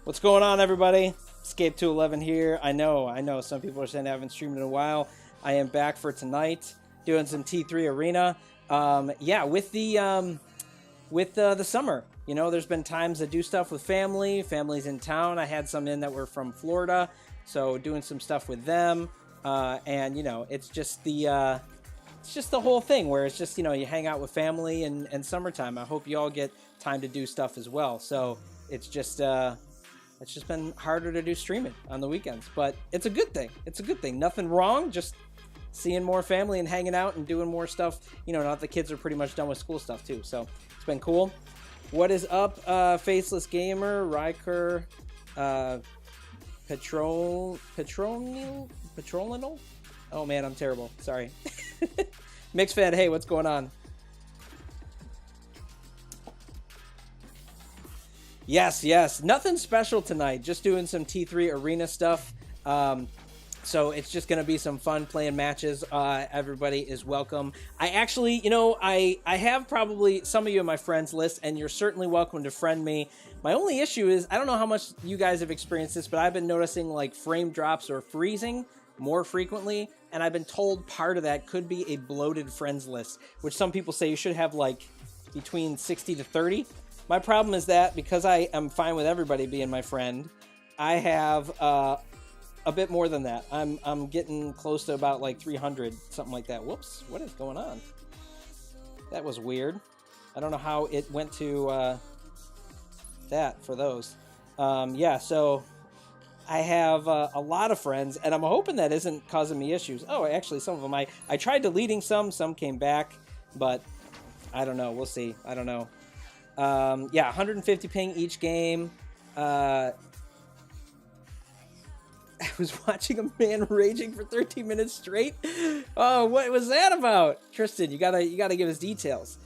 What's going on, everybody? Escape 211 here. I know. Some people are saying I haven't streamed in a while. I am back for tonight, doing some T3 Arena. Yeah, with the summer, you know, there's been times to do stuff with family. Family's in town. I had some in that were from Florida, so doing some stuff with them. And you know, it's just the whole thing where it's just, you know, you hang out with family and summertime. I hope you all get time to do stuff as well. So it's just been harder to do streaming on the weekends, but it's a good thing. It's a good thing. Nothing wrong. Just seeing more family and hanging out and doing more stuff. You know, now that the kids are pretty much done with school stuff too. So it's been cool. What is up, Faceless Gamer, Riker, Petrolinal? Oh man, I'm terrible. Sorry. Mixfed, hey, what's going on? Yes. Nothing special tonight. Just doing some T3 Arena stuff. So it's just going to be some fun playing matches. Everybody is welcome. I actually, you know, I have probably some of you on my friends list, and you're certainly welcome to friend me. My only issue is, I don't know how much you guys have experienced this, but I've been noticing like frame drops or freezing more frequently, and I've been told part of that could be a bloated friends list, which some people say you should have like between 60 to 30. My problem is that because I am fine with everybody being my friend, I have a bit more than that. I'm getting close to about like 300, something like that. Whoops, what is going on? That was weird. I don't know how it went to that for those. Yeah, so I have a lot of friends, and I'm hoping that isn't causing me issues. Oh, actually, some of them I tried deleting some came back, but I don't know. We'll see. I don't know. Yeah, 150 ping each game. I was watching a man raging for 13 minutes straight. Oh, what was that about? Tristan, you gotta give us details.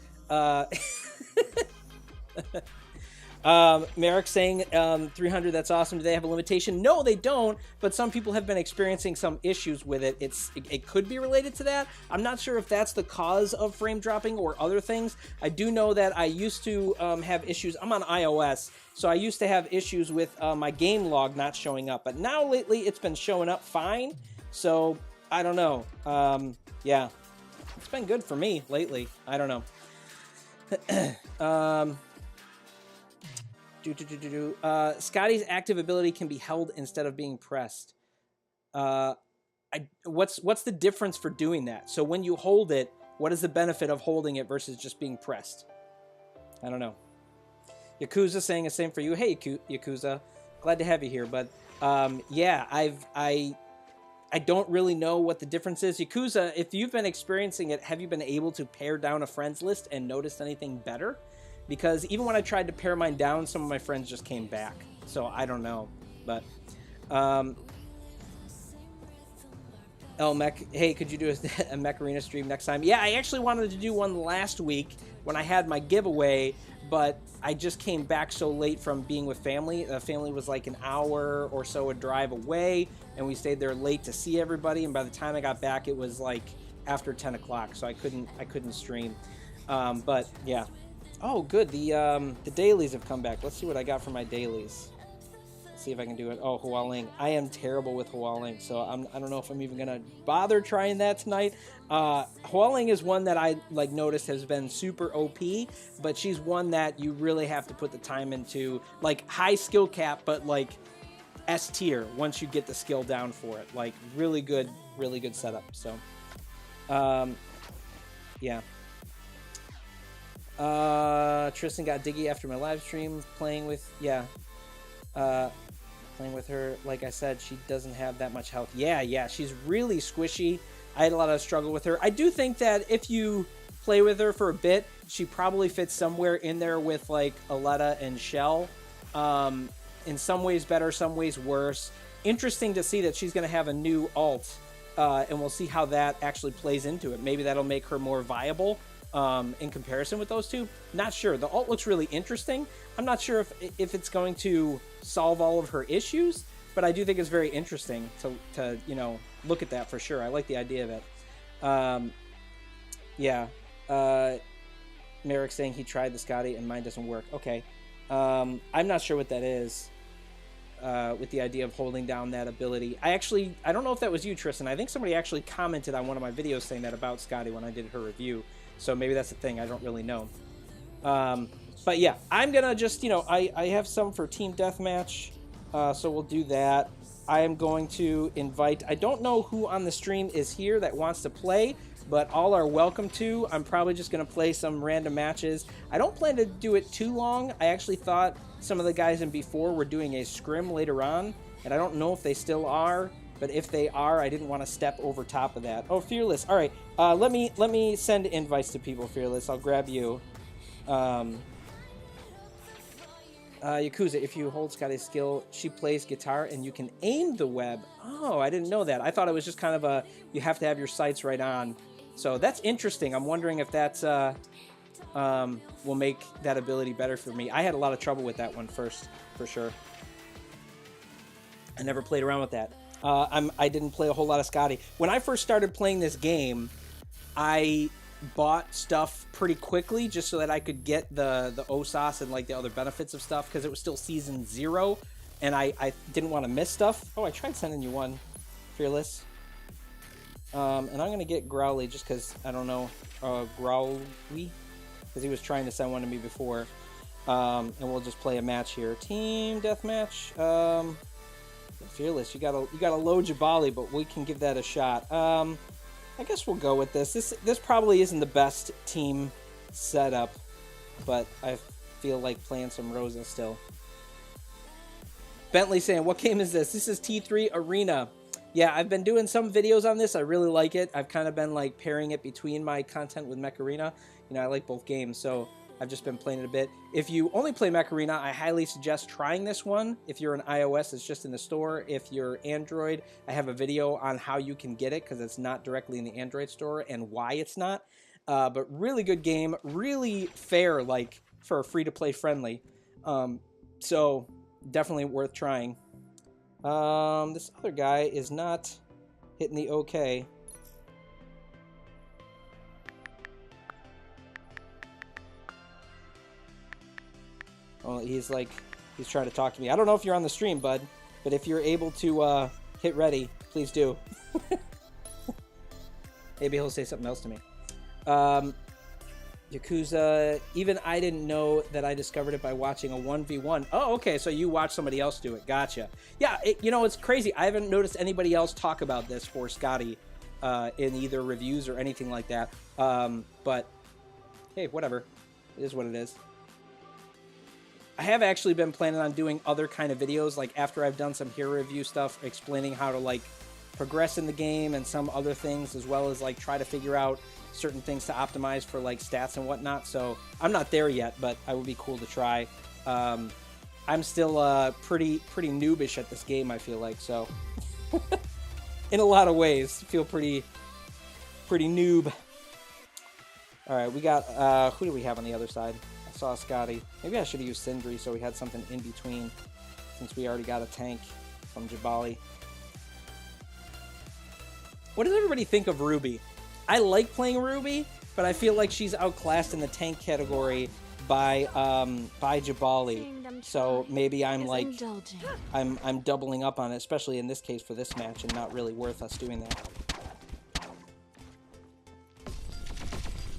Merrick saying 300, that's awesome. Do they have a limitation? No, they don't, but some people have been experiencing some issues with it. It could be related to that. I'm not sure if that's the cause of frame dropping or other things. I do know that I used to have issues. I'm on iOS, so I used to have issues with my game log not showing up, but now lately it's been showing up fine, so I don't know. Yeah, it's been good for me lately. I don't know. Scotty's active ability can be held instead of being pressed. What's the difference for doing that? So when you hold it, what is the benefit of holding it versus just being pressed? I don't know. Yakuza saying the same for you. Hey, Yakuza, glad to have you here. But yeah, I don't really know what the difference is. Yakuza, if you've been experiencing it, have you been able to pare down a friends list and noticed anything better? Because even when I tried to pare mine down, some of my friends just came back. So I don't know. But Mech, hey, could you do a Mech Arena stream next time? Yeah, I actually wanted to do one last week when I had my giveaway, but I just came back so late from being with family. The family was like an hour or so a drive away, and we stayed there late to see everybody. And by the time I got back, it was like after 10 o'clock, so I couldn't stream. But yeah. Oh, good. The dailies have come back. Let's see what I got for my dailies. Let's see if I can do it. Oh, Hualing. I am terrible with Hualing, so I don't know if I'm even gonna bother trying that tonight. Hualing is one that I like noticed has been super OP, but she's one that you really have to put the time into. Like high skill cap, but like S tier once you get the skill down for it. Like really good setup. So, yeah. Tristan got Diggy after my live stream playing with her. Like I said, she doesn't have that much health. Yeah, she's really squishy. I had a lot of struggle with her. I do think that if you play with her for a bit, she probably fits somewhere in there with like Aletta and Shell. In some ways better, some ways worse. Interesting to see that she's going to have a new alt, and we'll see how that actually plays into it. Maybe that'll make her more viable. In comparison with those two. Not sure. The alt looks really interesting. I'm not sure if it's going to solve all of her issues, but I do think it's very interesting to you know, look at that for sure. I like the idea of it. Yeah. Merrick saying he tried the Scotty and mine doesn't work. Okay. I'm not sure what that is. with the idea of holding down that ability. I don't know if that was you, Tristan. I think somebody actually commented on one of my videos saying that about Scotty when I did her review. So maybe that's the thing. I don't really know. But yeah, I'm going to just, I have some for Team Deathmatch. So we'll do that. I am going to invite, I don't know who on the stream is here that wants to play, but all are welcome to. I'm probably just going to play some random matches. I don't plan to do it too long. I actually thought some of the guys in before were doing a scrim later on, and I don't know if they still are, but if they are, I didn't want to step over top of that. Oh, Fearless. All right. Let me send invites to people, Fearless. I'll grab you. Yakuza, if you hold Scotty's skill, she plays guitar and you can aim the web. Oh, I didn't know that. I thought it was just kind of a, you have to have your sights right on. So that's interesting. I'm wondering if that's, will make that ability better for me. I had a lot of trouble with that one first, for sure. I never played around with that. I didn't play a whole lot of Scotty. When I first started playing this game, I bought stuff pretty quickly just so that I could get the OSAS and like the other benefits of stuff because it was still season 0 and I didn't want to miss stuff. Oh, I tried sending you one, Fearless. And I'm going to get Growly just because, I don't know, Growly, because he was trying to send one to me before. And we'll just play a match here. Team Deathmatch. Fearless, you gotta load Jabali, but we can give that a shot. I guess we'll go with this. This probably isn't the best team setup, but I feel like playing some Rosa still. Bentley saying, what game is this? This is T3 Arena. Yeah, I've been doing some videos on this. I really like it. I've kind of been like pairing it between my content with Mech Arena. I like both games, so I've just been playing it a bit. If you only play Mech Arena, I highly suggest trying this one. If you're an iOS, it's just in the store. If you're Android, I have a video on how you can get it because it's not directly in the Android store and why it's not. But really good game, really fair, like for a free-to-play friendly. So definitely worth trying. This other guy is not hitting the okay. Oh, he's trying to talk to me. I don't know if you're on the stream, bud, but if you're able to hit ready, please do. Maybe he'll say something else to me. Yakuza, even I didn't know that. I discovered it by watching a 1v1. Oh, okay, so you watched somebody else do it. Gotcha. Yeah, it's crazy. I haven't noticed anybody else talk about this for Scotty in either reviews or anything like that. But, hey, whatever. It is what it is. I have actually been planning on doing other kind of videos, like after I've done some hero review stuff, explaining how to like progress in the game and some other things, as well as like try to figure out certain things to optimize for like stats and whatnot. So I'm not there yet, but I would be cool to try. I'm still pretty noobish at this game, I feel like, so in a lot of ways feel pretty noob. All right, we got who do we have on the other side? I saw Scotty. Maybe I should have used Sindri so we had something in between, since we already got a tank from Jabali. What does everybody think of Ruby? I like playing Ruby, but I feel like she's outclassed in the tank category by Jabali. So maybe I'm like I'm doubling up on it, especially in this case for this match, and not really worth us doing that.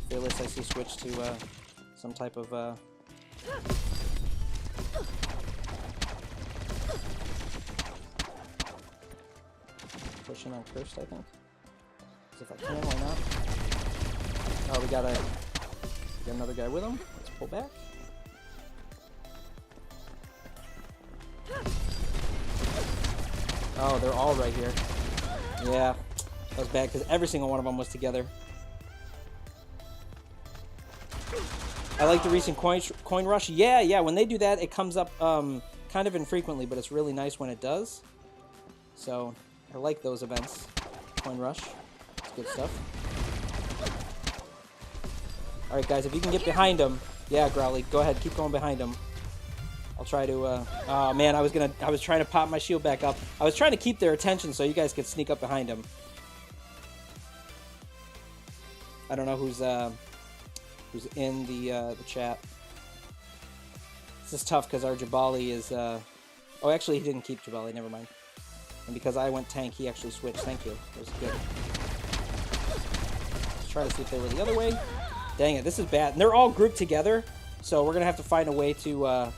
Fearless, I see, switch to some type of pushing on first, I think. If I can, why not? Oh, we got another guy with him. Let's pull back. Oh, they're all right here. Yeah, that was bad because every single one of them was together. I like the recent coin rush. Yeah, when they do that, it comes up kind of infrequently, but it's really nice when it does. So I like those events. Coin rush. Good stuff. Alright, guys, if you can get behind him. Yeah, Growly, go ahead, keep going behind him. I'll try to oh man, I was trying to pop my shield back up. I was trying to keep their attention so you guys could sneak up behind him. I don't know who's in the chat. This is tough because our Jabali is Oh, actually, he didn't keep Jabali. Never mind. And because I went tank, he actually switched. Thank you. That was good. Let's try to see if they were the other way. Dang it, this is bad. And they're all grouped together, so we're going to have to find a way to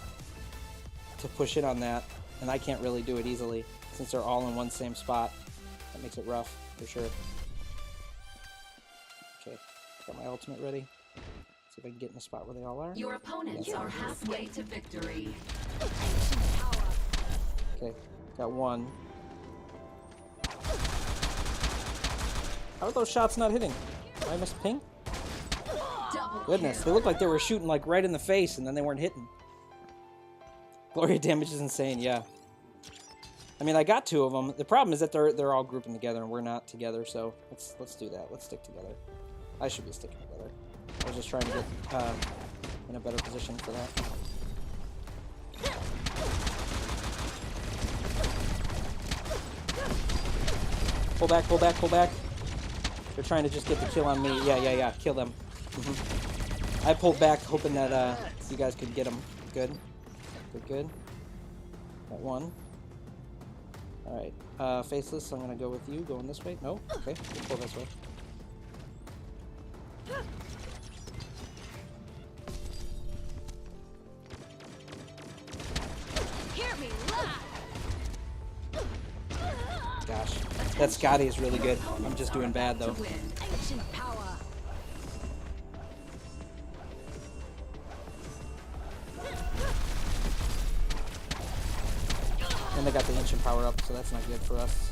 push in on that. And I can't really do it easily since they're all in one same spot. That makes it rough, for sure. Okay, got my ultimate ready. See if I can get in the spot where they all are. Your opponents are halfway to victory. Okay, got one. How are those shots not hitting? Did I miss a ping? Goodness, they looked like they were shooting like right in the face and then they weren't hitting. Gloria damage is insane, yeah. I mean, I got 2 of them. The problem is that they're all grouping together and we're not together, so let's do that. Let's stick together. I should be sticking together. I was just trying to get in a better position for that. Pull back, pull back, pull back. They're trying to just get the kill on me. Yeah. Kill them. I pulled back hoping that you guys could get them. Good. Good. Got one. Alright. Faceless, I'm going to go with you. Going this way? No? Okay. Let's pull this way. Gosh. That Scotty is really good. I'm just doing bad, though. And they got the ancient power up, so that's not good for us.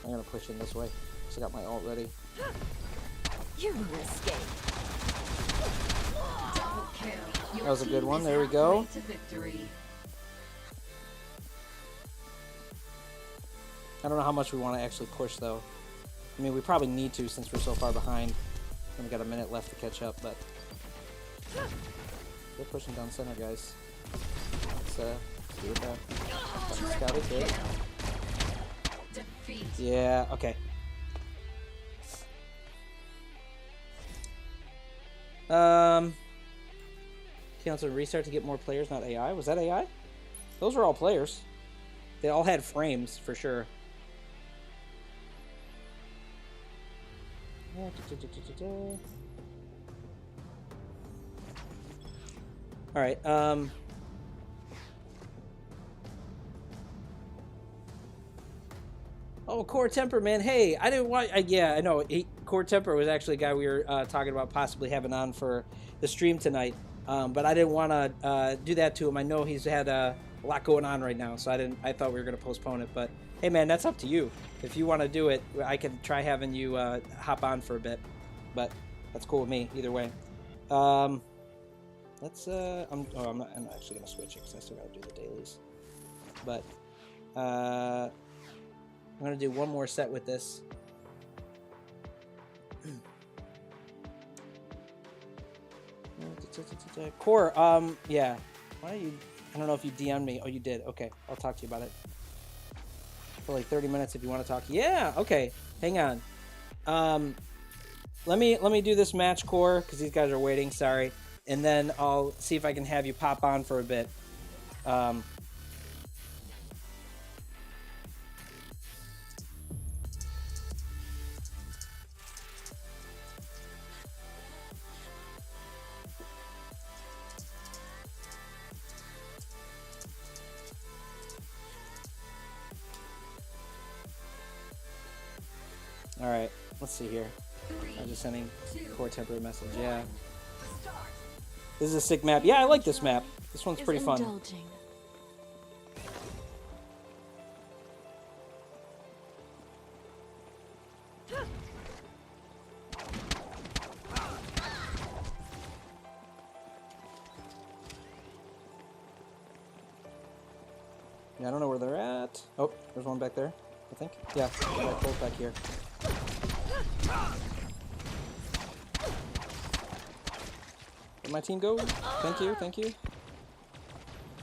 I'm gonna push in this way. So I got my ult ready. You will escape. That was a good one. There we go. I don't know how much we want to actually push, though. I mean, we probably need to since we're so far behind. And we got a minute left to catch up, but... We're pushing down center, guys. Let's see what that... Scout is good. Yeah, okay. Cancel restart to get more players, not AI. Was that AI? Those were all players. They all had frames, for sure. Alright, oh, CoRe Temper, man. Hey, I didn't want... yeah, I know. CoRe Temper was actually a guy we were talking about possibly having on for the stream tonight. But I didn't want to do that to him. I know he's had a lot going on right now, so I thought we were going to postpone it. But, hey, man, that's up to you. If you want to do it, I can try having you hop on for a bit. But that's cool with me, either way. Let's... I'm not actually going to switch it because I still got to do the dailies. But... I'm going to do one more set with this. CoRe, yeah. Why are you... I don't know if you DM'd me. Oh, you did. Okay, I'll talk to you about it. For like 30 minutes if you want to talk. Yeah, okay. Hang on. Let me do this match, CoRe, because these guys are waiting. Sorry. And then I'll see if I can have you pop on for a bit. Alright, let's see here. I'm just sending CoRe Temper a message, yeah. This is a sick map. Yeah, I like this map. This one's pretty fun. Yeah, I don't know where they're at. Oh, there's one back there, I think. Yeah, both back here. Where'd my team go? Thank you, thank you.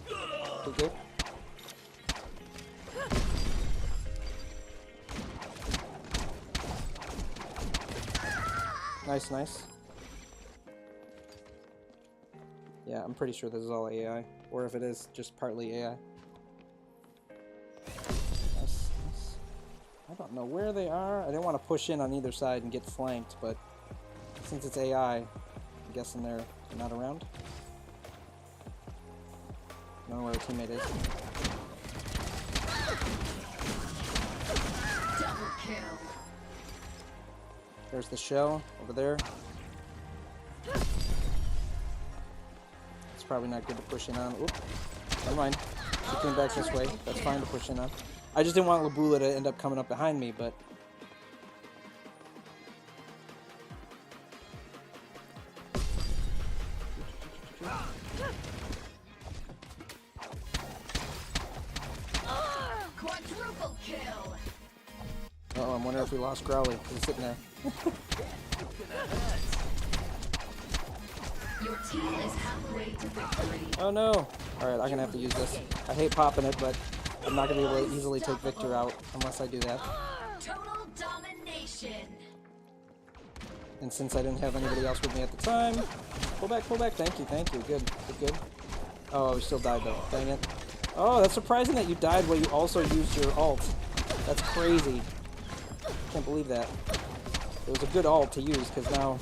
Okay, good. Nice, nice. Yeah, I'm pretty sure this is all AI. Or if it is, just partly AI. Nice, nice. I don't know where they are. I didn't want to push in on either side and get flanked, but since it's AI, I'm guessing they're not around. I don't know where our teammate is. Double kill. There's the shell over there. It's probably not good to push in on. Oop. Never mind. She came back this way. That's fine to push in on. I just didn't want Labula to end up coming up behind me, but... Quadruple kill. Uh-oh, I'm wondering if we lost Growly. He's sitting there. Your team is halfway to victory. Oh no! Alright, I'm gonna have to use this. I hate popping it, but I'm not gonna be able to easily take Victor out unless I do that. Total domination. And since I didn't have anybody else with me at the time... Pull back, pull back. Thank you, thank you. Good, good, good. Oh, we still died though. Dang it. Oh, that's surprising that you died while you also used your ult. That's crazy. Can't believe that. It was a good ult to use, because now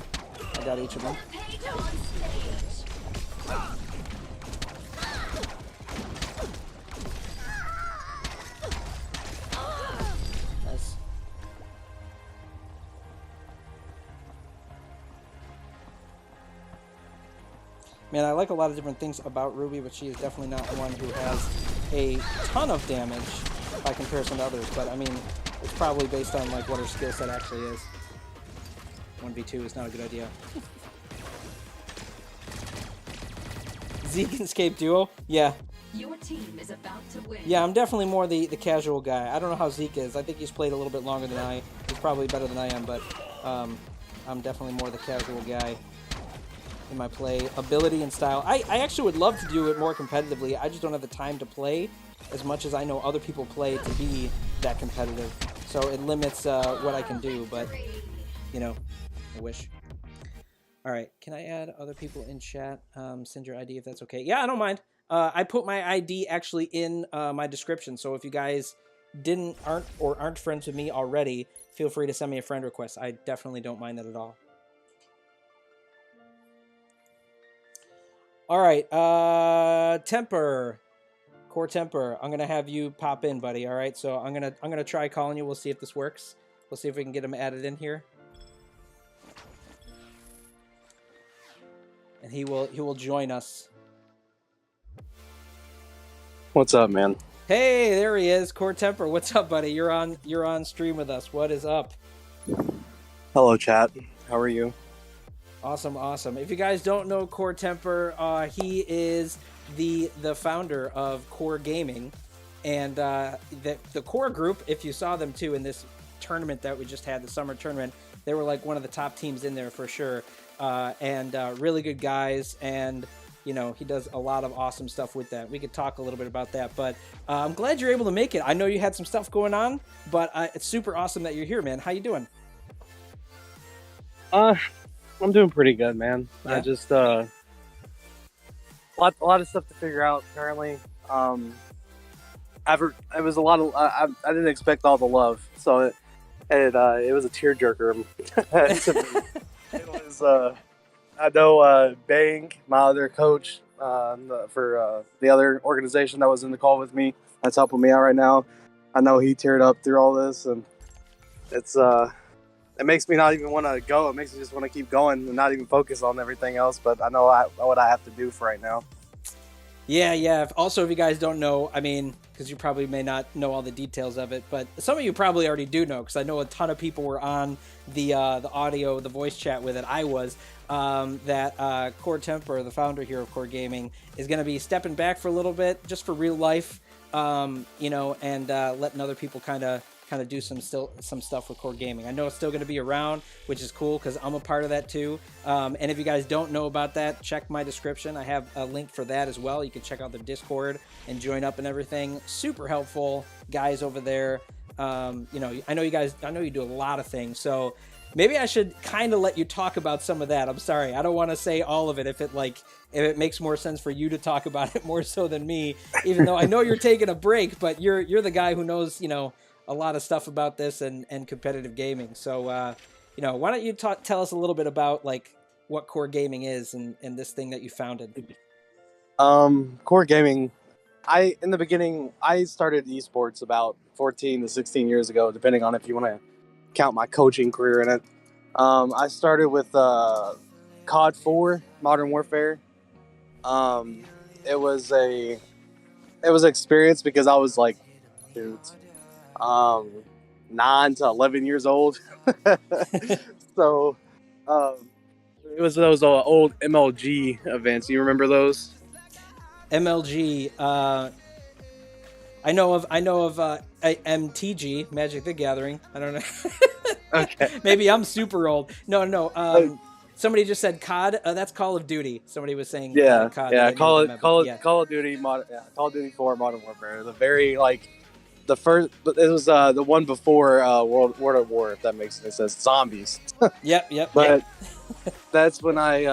I got each of them. Page on stage. Nice. Man, I like a lot of different things about Ruby, but she is definitely not one who has a ton of damage by comparison to others. But I mean, it's probably based on like what her skill set actually is. 1v2 is not a good idea. Zeke and Escape duo? Yeah. Your team is about to win. Yeah, I'm definitely more the casual guy. I don't know how Zeke is. I think he's played a little bit longer than I. He's probably better than I am, but I'm definitely more the casual guy in my play ability and style. I actually would love to do it more competitively. I just don't have the time to play as much as I know other people play to be that competitive. So it limits what I can do, but, you know, I wish. All right, can I add other people in chat? Send your ID if that's okay. Yeah, I don't mind. I put my ID actually in my description, so if you guys aren't friends with me already, feel free to send me a friend request. I definitely don't mind that at all. All right, Temper, Core Temper. I'm gonna have you pop in, buddy. All right, so I'm gonna try calling you. We'll see if this works. We'll see if we can get him added in here. And he will join us. What's up, man? Hey, there he is, Core Temper. What's up, buddy? You're on stream with us. What is up? Hello, chat. How are you? Awesome, awesome. If you guys don't know Core Temper, he is the founder of CoRe Gaming, and the CoRe group. If you saw them too in this tournament that we just had, the summer tournament, they were like one of the top teams in there for sure. And really good guys, and you know, he does a lot of awesome stuff with that. We could talk a little bit about that, but I'm glad you're able to make it. I know you had some stuff going on, but it's super awesome that you're here, man. How you doing? I'm doing pretty good, man. Yeah? I just a lot of stuff to figure out currently. It was a lot of I didn't expect all the love, so it was a tearjerker. It was I know Bang, my other coach for the other organization that was in the call with me, that's helping me out right now. I know he teared up through all this, and it makes me not even want to go. It makes me just want to keep going and not even focus on everything else. But I know what I have to do for right now. Yeah. Also, if you guys don't know, I mean, because you probably may not know all the details of it, but some of you probably already do know, because I know a ton of people were on the audio, the voice chat with it. I was. That Core Temper, the founder here of CoRe Gaming, is going to be stepping back for a little bit, just for real life, you know, and letting other people kind of do some stuff with CoRe Gaming. I know it's still going to be around, which is cool because I'm a part of that too. And if you guys don't know about that, check my description. I have a link for that as well. You can check out the Discord and join up and everything. Super helpful guys over there. You know, I know you do a lot of things. So maybe I should kind of let you talk about some of that. I'm sorry, I don't want to say all of it if it makes more sense for you to talk about it more so than me. Even though I know you're taking a break, but you're the guy who knows a lot of stuff about this and competitive gaming. So why don't you tell us a little bit about like what CoRe Gaming is and this thing that you founded. CoRe Gaming. In the beginning, I started esports about 14 to 16 years ago, depending on if you want to count my coaching career in it. I started with COD 4, Modern Warfare. It was an experience because I was like, dudes, 9 to 11 years old. So it was those old MLG events. You remember those? MLG. I know of MTG, Magic the Gathering. I don't know. Okay. Maybe I'm super old. No. Somebody just said COD. That's Call of Duty. Somebody was saying COD. Yeah. Call of Duty. Call of Duty 4 Modern Warfare. The very the first. It was the one before World of War. If that makes any sense. Zombies. Yep. But that's when I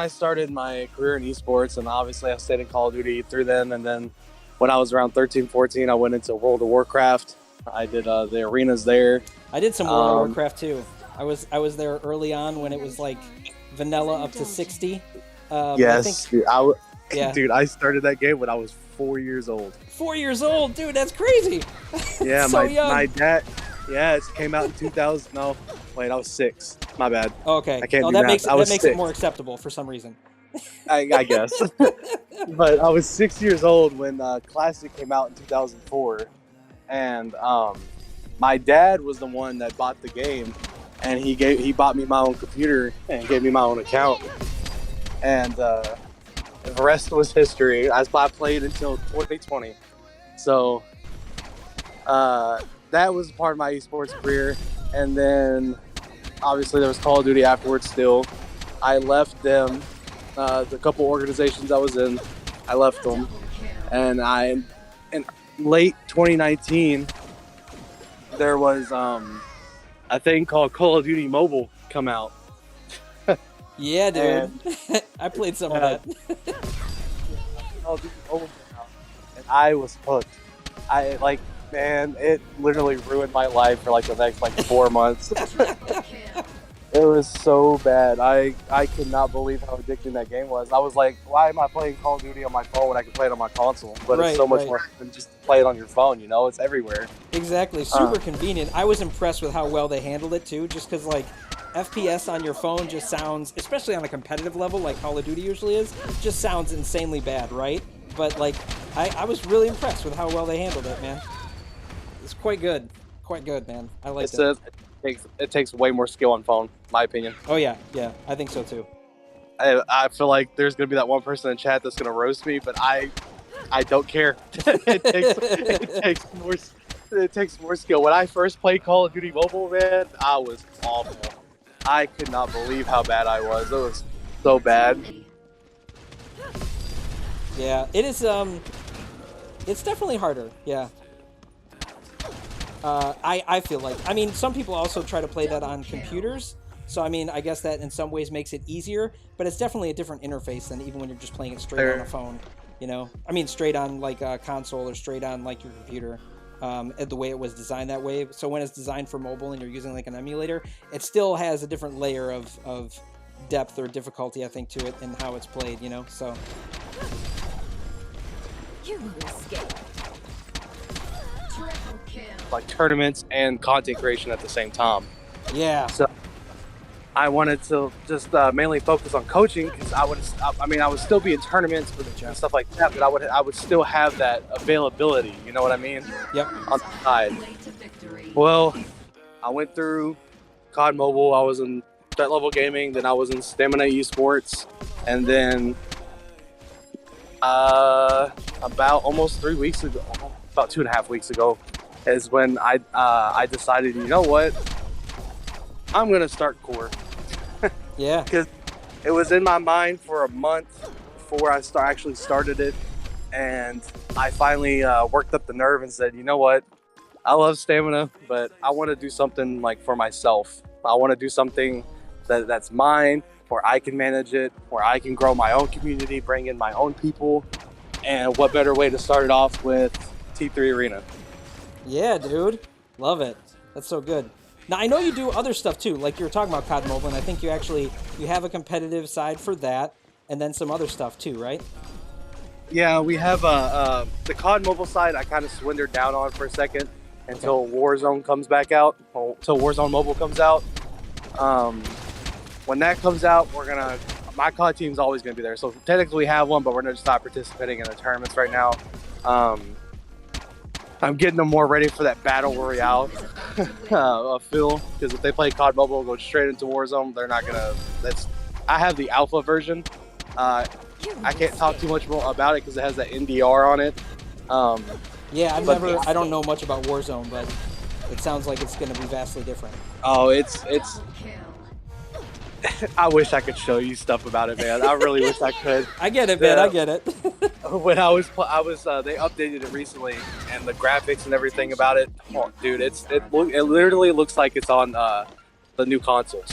started my career in esports, and obviously I stayed in Call of Duty through then. And then when I was around 13, 14, I went into World of Warcraft. I did the arenas there. I did some World of Warcraft too. I was there early on when it was like vanilla up to 60. Yes, dude, I started that game when I was 4 years old. 4 years old, dude, that's crazy. Yeah, so young. My dad. Yeah, it came out in 2000. No, wait, I was 6. My bad. Okay. I can't do that math. makes it more acceptable for some reason. I guess. But I was 6 years old when Classic came out in 2004, and my dad was the one that bought the game, and he bought me my own computer and gave me my own account, and the rest was history. I played until 2020, so that was part of my esports career. And then obviously there was Call of Duty afterwards. Still, I left them. The couple organizations I was in, I left them, and in late 2019 there was a thing called Call of Duty Mobile come out. Yeah, dude. I played some of that. Call of Duty Mobile came out, and I was hooked. Man, it literally ruined my life for the next 4 months. It was so bad. I could not believe how addicting that game was. I was like, why am I playing Call of Duty on my phone when I can play it on my console? But it's so much more than just play it on your phone, it's everywhere. Exactly. Super convenient. I was impressed with how well they handled it too, just because FPS on your phone just sounds, especially on a competitive level like Call of Duty usually is, just sounds insanely bad, right? But I was really impressed with how well they handled it, man. It's quite good, man. I like it. It takes way more skill on phone, my opinion. Oh yeah, I think so too. I feel like there's gonna be that one person in chat that's gonna roast me, but I don't care. It takes more skill. When I first played Call of Duty Mobile, man, I was awful. I could not believe how bad I was. It was so bad. Yeah, it is. It's definitely harder. Yeah. I feel like, some people also try to play that on computers, so I guess that in some ways makes it easier, but it's definitely a different interface than even when you're just playing it straight on a phone, straight on a console or straight on your computer, the way it was designed that way. So when it's designed for mobile and you're using an emulator, it still has a different layer of depth or difficulty, I think, to it and how it's played, so. You will escape. Triple kill. Tournaments and content creation at the same time. Yeah. So I wanted to just mainly focus on coaching because I would still be in tournaments and stuff like that, but I would still have that availability. You know what I mean? Yep. On the side. Well, I went through COD Mobile. I was in Threat Level Gaming. Then I was in Stamina Esports, and then about almost 3 weeks ago, about 2.5 weeks ago, is when I decided, you know what, I'm gonna start CoRe. Yeah. Because it was in my mind for a month before I actually started it, and I finally worked up the nerve and said, you know what, I love stamina, but I want to do something like for myself. I want to do something that's mine, where I can manage it, where I can grow my own community, bring in my own people. And what better way to start it off with T3 Arena? Yeah, dude. Love it. That's so good. Now, I know you do other stuff too, like you were talking about COD Mobile, and I think you have a competitive side for that, and then some other stuff too, right? Yeah, we have the COD Mobile side I kind of swindered down on for a second until Warzone comes back out, until Warzone Mobile comes out. When that comes out, my COD team's always going to be there. So technically we have one, but we're going to stop participating in the tournaments right now. I'm getting them more ready for that battle royale feel, because if they play COD Mobile, go straight into Warzone, they're not gonna. I have the alpha version. I can't talk too much more about it because it has that NDR on it. Yeah, I don't know much about Warzone, but it sounds like it's going to be vastly different. Oh, it's. Kill. I wish I could show you stuff about it, man. I really wish I could. I get it, man. I get it. When I was, they updated it recently, and the graphics and everything about it. Oh, dude, it literally looks like it's on the new consoles.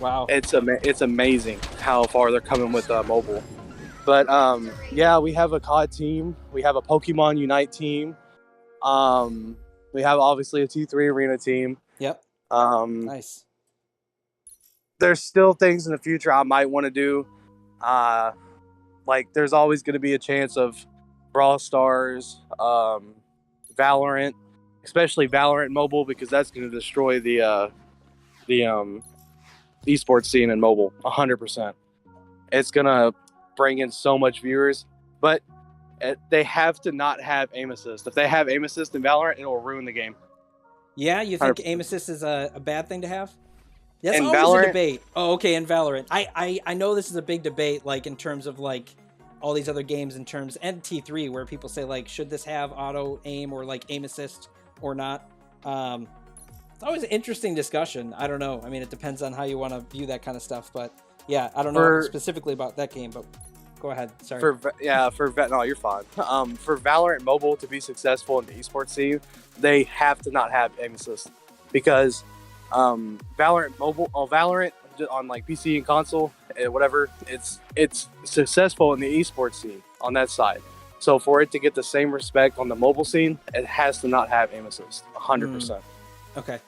Wow. It's amazing how far they're coming with mobile. But yeah, we have a COD team. We have a Pokemon Unite team. We have obviously a T3 Arena team. Yep. Nice. There's still things in the future I might want to do. Like there's always going to be a chance of Brawl Stars, Valorant, especially Valorant Mobile, because that's going to destroy the esports scene in mobile 100%. It's going to bring in so much viewers, but they have to not have aim assist. If they have aim assist in Valorant, it will ruin the game. Yeah, you think 100%. aim assist is a bad thing to have? That's In always Valorant- a debate. Oh, okay, in Valorant. I know this is a big debate, like in terms of like all these other games and T3, where people say like, should this have auto aim or like aim assist or not? It's always an interesting discussion. I don't know. I mean, it depends on how you want to view that kind of stuff. But yeah, I don't know specifically about that game, but go ahead. Sorry. No, you're fine. For Valorant Mobile to be successful in the esports scene, they have to not have aim assist, because Valorant on like PC and console, whatever, it's successful in the esports scene on that side. So for it to get the same respect on the mobile scene, it has to not have aim assist 100%. Okay.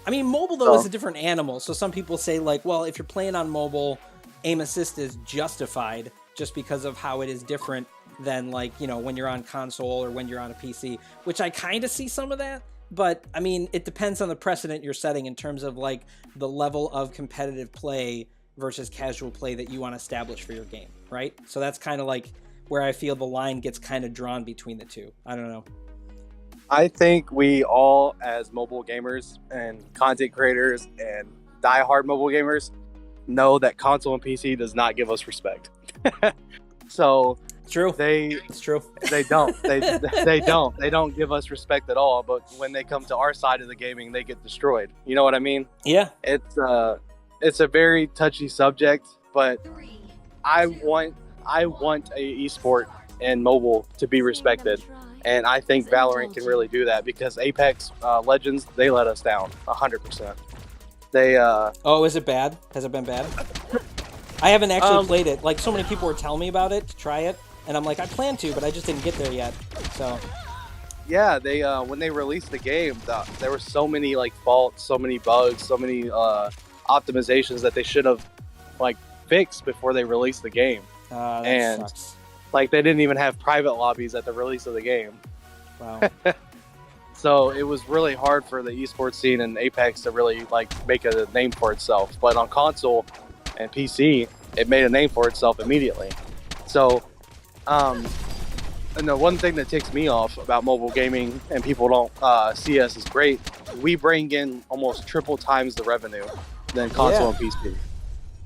I mean, mobile though is a different animal. So some people say like, well, if you're playing on mobile, aim assist is justified just because of how it is different than like, you know, when you're on console or when you're on a PC, which I kind of see some of that. But I mean, it depends on the precedent you're setting in terms of like the level of competitive play versus casual play that you want to establish for your game, right? So that's kind of like where I feel the line gets kind of drawn between the two. I don't know. I think we all, as mobile gamers and content creators and diehard mobile gamers, know that console and PC does not give us respect. So True. It's true. They don't. They don't give us respect at all. But when they come to our side of the gaming, they get destroyed. You know what I mean? Yeah. It's a very touchy subject, but I want a esport and mobile to be respected, and I think Valorant can really do that, because Apex Legends, they let us down 100%. They Oh, is it bad? Has it been bad? I haven't actually played it. Like, so many people were telling me about it to try it, and I'm like, I plan to, but I just didn't get there yet. So yeah, they when they released the game, there were so many like faults, so many bugs, so many optimizations that they should have like fixed before they released the game. That sucks. Like, they didn't even have private lobbies at the release of the game. Wow. So it was really hard for the esports scene and Apex to really like make a name for itself. But on console and PC, it made a name for itself immediately. So, and the one thing that ticks me off about mobile gaming, and people don't see us as great, we bring in almost triple times the revenue than console and PC.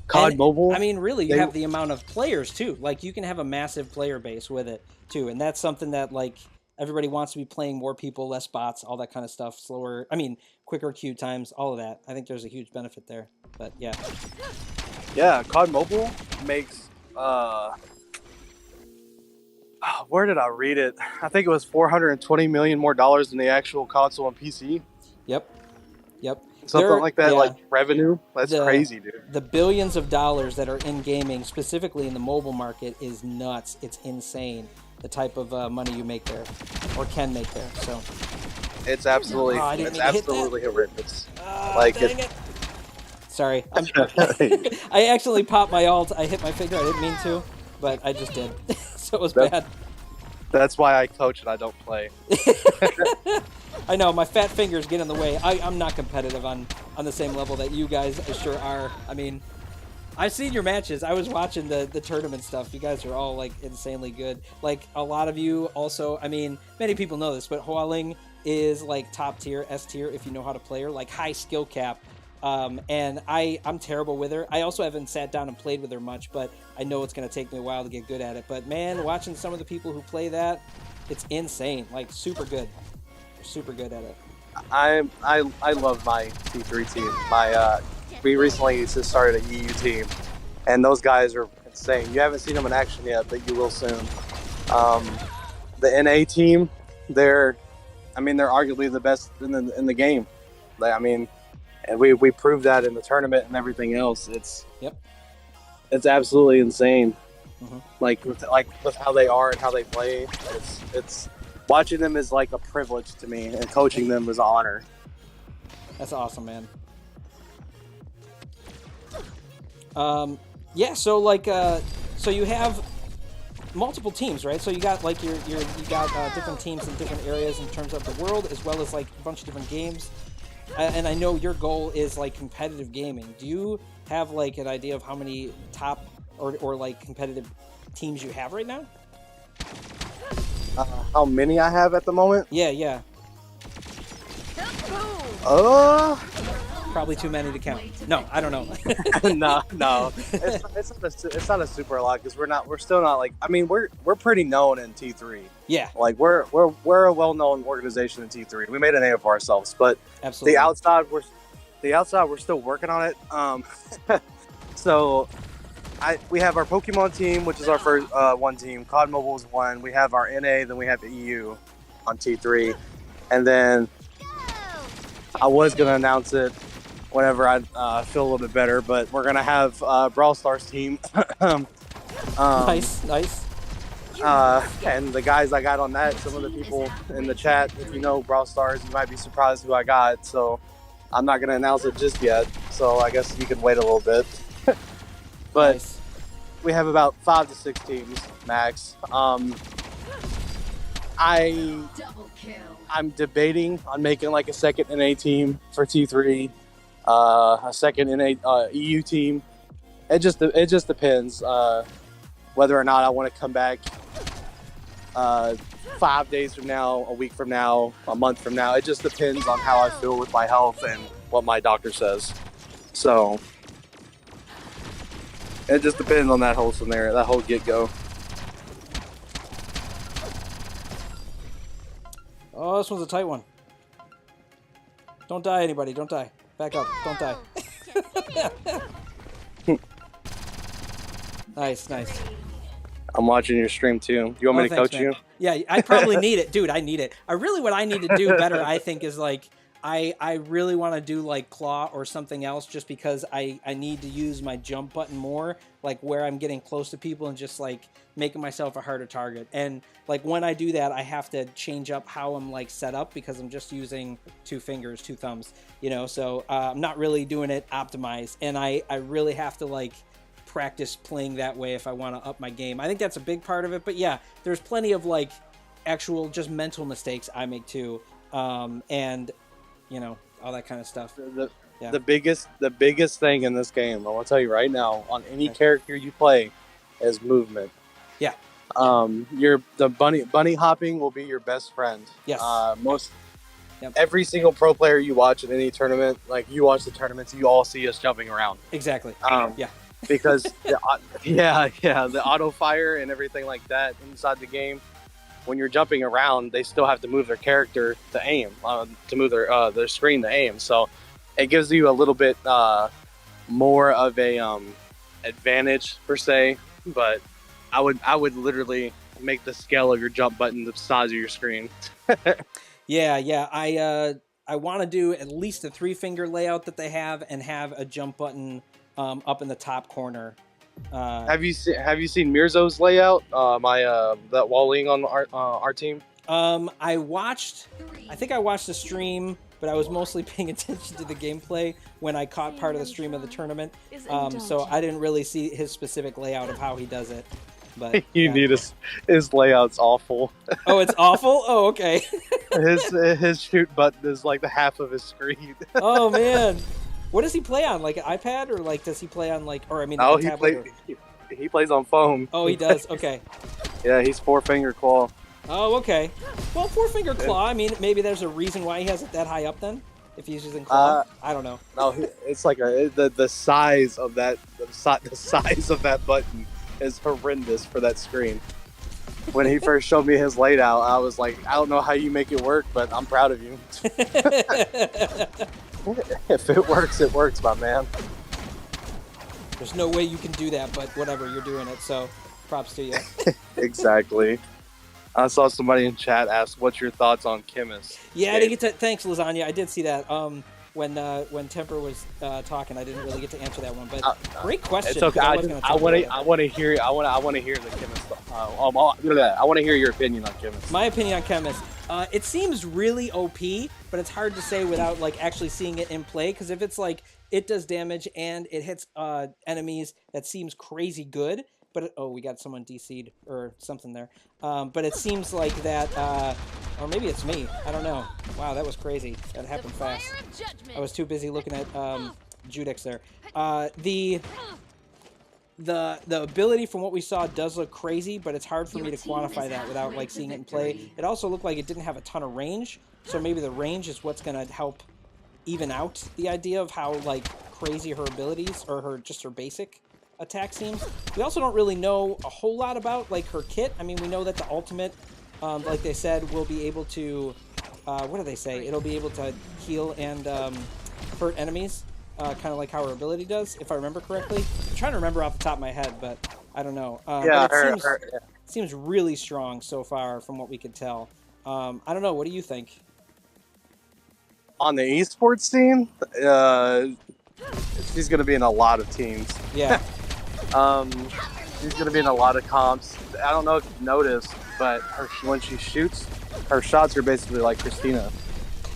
COD Mobile. I mean, really, you have the amount of players too. Like, you can have a massive player base with it too, and that's something that like everybody wants to be playing. More people, less bots, all that kind of stuff. Slower. I mean, quicker queue times, all of that. I think there's a huge benefit there. But yeah. Yeah, COD Mobile makes Where did I read it? I think it was $420 million more dollars than the actual console and PC. Yep. Something like that, Yeah, like revenue. That's crazy, dude. the billions of dollars that are in gaming, specifically in the mobile market, is nuts. It's insane the type of money you make there, or can make there. So It's absolutely, I didn't it's mean to hit absolutely horrendous. like it. Sorry, I accidentally popped my alt. I hit my finger. I didn't mean to, but I just did. So it was bad. That's why I coach and I don't play. I know, my fat fingers get in the way. I'm not competitive on the same level that you guys sure are. I mean, I've seen your matches. I was watching the tournament stuff. You guys are all, like, insanely good. Like, a lot of you also, I mean, many people know this, but Hualing is, like, top tier, S tier, if you know how to play her. Like, high skill cap. And I'm terrible with her. I also haven't sat down and played with her much, but I know it's going to take me a while to get good at it. But, man, watching some of the people who play that, it's insane. Like, super good. Super good at it. I love my T3 team. We recently just started a EU team, and those guys are insane. You haven't seen them in action yet, but you will soon. The NA team, they're arguably the best in the game. And we proved that in the tournament and everything else. It's absolutely insane. Mm-hmm. Like with how they are and how they play. It's watching them is like a privilege to me, and coaching them is an honor. That's awesome, man. Yeah, so like, so you have multiple teams, right? So you got like you got different teams in different areas in terms of the world, as well as like a bunch of different games. And I know your goal is like competitive gaming. Do you have like an idea of how many top or like competitive teams you have right now? How many I have at the moment? Yeah. Probably too many to count. No, I don't know. no. It's not a super lot because we're still not like. I mean, we're pretty known in T3. Yeah. Like we're a well-known organization in T3. We made a name for ourselves, but absolutely. The outside we're still working on it. So we have our Pokemon team, which is our first one team. COD Mobile is one. We have our NA, then we have the EU on T3, and then I was gonna announce it whenever I feel a little bit better, but we're gonna have Brawl Stars team. Nice. And the guys I got on that, some of the people in the chat, if you know Brawl Stars, you might be surprised who I got. So I'm not gonna announce it just yet. So I guess you can wait a little bit. But nice. We have about 5 to 6 teams max. I'm debating on making like a second NA team for T3, a second NA EU team. It just depends whether or not I want to come back 5 days from now, a week from now, a month from now. It just depends on how I feel with my health and what my doctor says. So it just depends on that whole scenario, that whole get-go. Oh, this one's a tight one. Don't die, anybody. Don't die. Back up. Don't die. Nice. I'm watching your stream too. Do you want me to thanks, coach man. you? Yeah, I probably need it. Dude, I need it. What I need to do better, I think, is like, I really want to do like claw or something else, just because I need to use my jump button more, like where I'm getting close to people and just like making myself a harder target. And like when I do that, I have to change up how I'm like set up, because I'm just using 2 fingers, 2 thumbs, you know, so I'm not really doing it optimized. And I really have to like practice playing that way if I want to up my game. I think that's a big part of it. But yeah, there's plenty of like actual just mental mistakes I make too. And you know, all that kind of stuff. The biggest thing in this game, I want to tell you right now, on any character you play, is movement. Yeah. The bunny hopping will be your best friend. Yes. Every single pro player you watch in any tournament, like you watch the tournaments, you all see us jumping around. Exactly. Yeah. Because the auto fire and everything like that inside the game, when you're jumping around, they still have to move their character to aim, to move their screen to aim. So it gives you a little bit more of a advantage per se. But I would literally make the scale of your jump button the size of your screen. Yeah. I want to do at least a 3-finger layout that they have, and have a jump button up in the top corner. Have you seen Mirzo's layout? That walling on our team. I think I watched the stream, but I was mostly paying attention to the gameplay when I caught part of the stream of the tournament. So I didn't really see his specific layout of how he does it. But you need his layout's awful. Oh, it's awful? Oh, okay. his shoot button is like the half of his screen. Oh man. What does he play on? Like an iPad, or like does he play on like, or I mean, Oh, he plays on phone. Oh, he does. Okay. Yeah, he's 4-finger claw. Oh, okay. Well, 4-finger claw. I mean, maybe there's a reason why he has it that high up then. If he's using claw, I don't know. No, it's like the size of that the size of that button is horrendous for that screen. When he first showed me his layout, I was like, I don't know how you make it work, but I'm proud of you. If it works, my man. There's no way you can do that, but whatever, you're doing it, so props to you. Exactly. I saw somebody in chat ask, "What's your thoughts on Chemist?" Yeah, I didn't get to. Thanks, Lasagna. I did see that. When Temper was talking, I didn't really get to answer that one, but great question. It's okay. I want to hear. I want to hear the Chemist. I want to hear your opinion on Chemist. My opinion on Chemist. It seems really OP, but it's hard to say without like actually seeing it in play. Because if it's like it does damage and it hits enemies, that seems crazy good. But we got someone DC'd or something there. But it seems like that, or maybe it's me. I don't know. Wow, that was crazy. That happened fast. I was too busy looking at Judex there. The ability from what we saw does look crazy, but it's hard for me to quantify that without like seeing it in play. It also looked like it didn't have a ton of range, so maybe the range is what's gonna help even out the idea of how like crazy her abilities or her basic attack seems. We also don't really know a whole lot about like her kit. I mean, we know that the ultimate, like they said, will be able to, what do they say? It'll be able to heal and hurt enemies, kind of like how her ability does, if I remember correctly. I'm trying to remember off the top of my head, but I don't know. Yeah, it seems really strong so far from what we could tell. I don't know. What do you think? On the esports scene, she's going to be in a lot of teams. Yeah. She's going to be in a lot of comps. I don't know if you've noticed, but when she shoots, her shots are basically like Christina.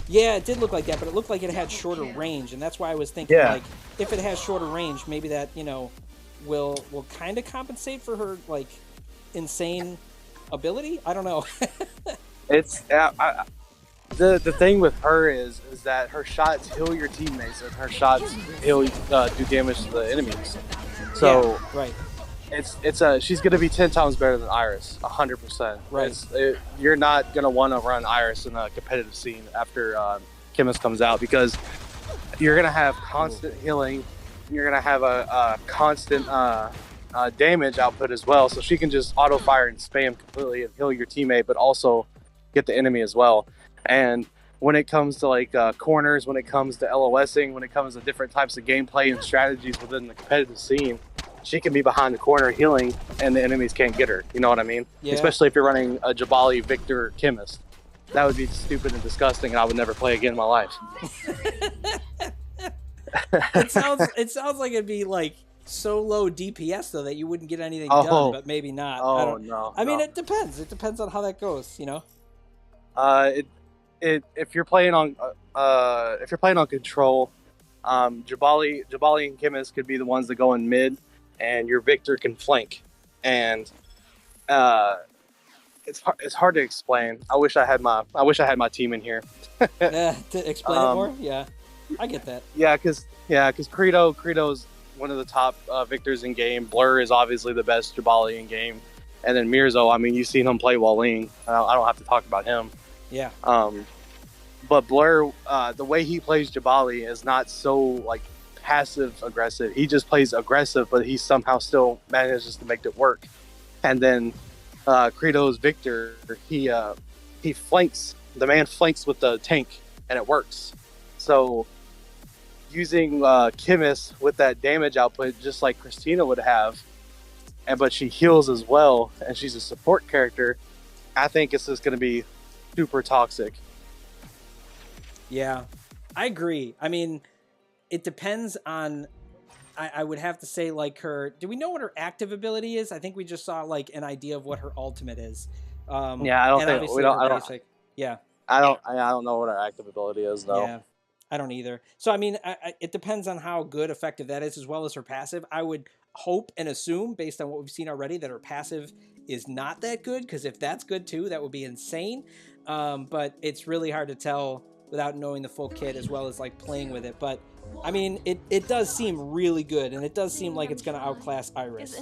Yeah, it did look like that, but it looked like it had shorter range, and that's why I was thinking, like, if it has shorter range, maybe that, you know, will kind of compensate for her, like, insane ability? I don't know. It's... The thing with her is that her shots heal your teammates, and her shots do damage to the enemies. So yeah, right, she's gonna be 10 times better than Iris, 100%. Right. You're not gonna want to run Iris in a competitive scene after Chemist comes out, because you're gonna have constant healing. You're gonna have a constant damage output as well. So she can just auto fire and spam completely and heal your teammate, but also get the enemy as well. And when it comes to like corners, when it comes to LOSing, when it comes to different types of gameplay and strategies within the competitive scene, she can be behind the corner healing and the enemies can't get her. You know what I mean? Yeah. Especially if you're running a Jabali, Victor, Chemist. That would be stupid and disgusting, and I would never play again in my life. It sounds like it'd be like so low DPS though that you wouldn't get anything done, but maybe not. I mean, it depends. It depends on how that goes, you know. If you're playing on control, Jabali and Chemist could be the ones that go in mid, and your Victor can flank. And it's hard to explain. I wish I had my team in here. Yeah, to explain it more. Yeah, I get that. Yeah, because Credo's one of the top Victors in game. Blur is obviously the best Jabali in game, and then Mirzo. I mean, you've seen him play Waling. I don't have to talk about him. Yeah. But Blur, the way he plays Jabali is not so like passive aggressive. He just plays aggressive, but he somehow still manages to make it work. And then Credo's Victor, he flanks. The man flanks with the tank, and it works. So using Chemist with that damage output, just like Christina would have, but she heals as well, and she's a support character. I think it's just going to be super toxic. Yeah, I agree. I mean, it depends on. I would have to say, like, her. Do we know what her active ability is? I think we just saw like an idea of what her ultimate is. Yeah, I don't and think obviously we don't. her I don't. basic. Yeah. I don't know what our active ability is though. Yeah, I don't either. So I mean, it depends on how good effective that is, as well as her passive. I would hope and assume, based on what we've seen already, that her passive is not that good. Because if that's good too, that would be insane. But it's really hard to tell without knowing the full kit, as well as like playing with it. But I mean, it does seem really good, and it does seem like it's going to outclass Iris.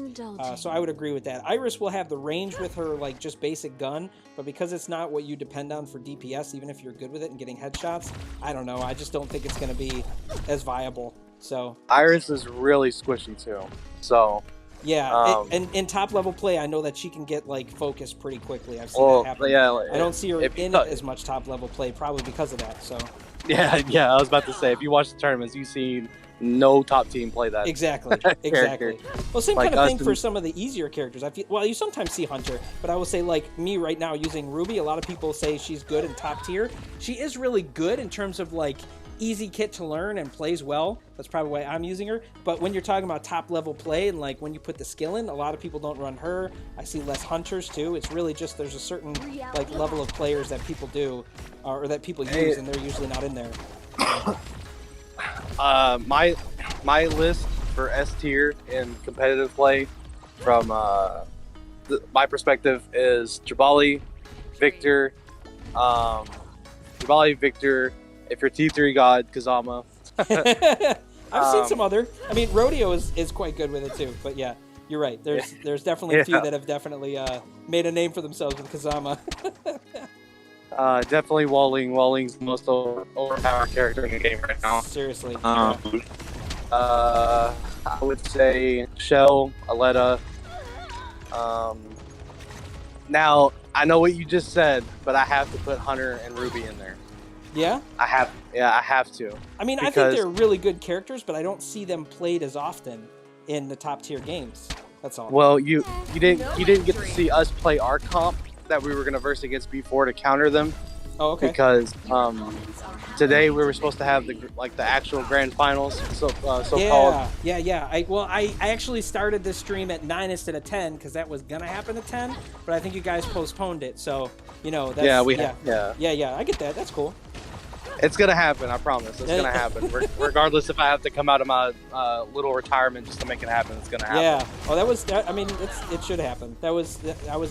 So I would agree with that. Iris will have the range with her like just basic gun, but because it's not what you depend on for DPS, even if you're good with it and getting headshots, I don't know. I just don't think it's going to be as viable. So Iris is really squishy too. So yeah, and in top level play, I know that she can get like focused pretty quickly. I've seen that happen. Yeah, I don't see her in as much top level play, probably because of that. So yeah. I was about to say, if you watch the tournaments, you see no top team play that. Exactly. Well, same Like kind of thing us for and- some of the easier characters. I feel you sometimes see Hunter, but I will say like me right now using Ruby. A lot of people say she's good in top tier. She is really good in terms of like easy kit to learn and plays well. That's probably why I'm using her. But when you're talking about top level play and like when you put the skill in, a lot of people don't run her. I see less Hunters too. It's really just there's a certain like level of players that people do or that people use, and they're usually not in there. My list for S tier in competitive play, from my perspective, is Jabali, Victor, if you're T3 God, Kazama. I've seen some other. I mean, Rodeo is quite good with it too. But yeah, you're right. There's definitely a few that have definitely made a name for themselves with Kazama. Definitely Walling. Walling's the most overpowered character in the game right now. Seriously. I would say Shell, Aletta. Now, I know what you just said, but I have to put Hunter and Ruby in there. Yeah? I have to. I mean, I think they're really good characters, but I don't see them played as often in the top tier games. That's all. Well, you didn't get to see us play our comp that we were going to verse against B4 to counter them. Oh, okay. Because today we were supposed to have the actual grand finals, so called. Yeah. I actually started this stream at 9 instead of 10 because that was gonna happen at 10, but I think you guys postponed it. So that's, yeah. I get that. That's cool. It's gonna happen. I promise. It's gonna happen. Regardless if I have to come out of my little retirement just to make it happen, it's gonna happen. Yeah. Oh, I mean, it should happen. I was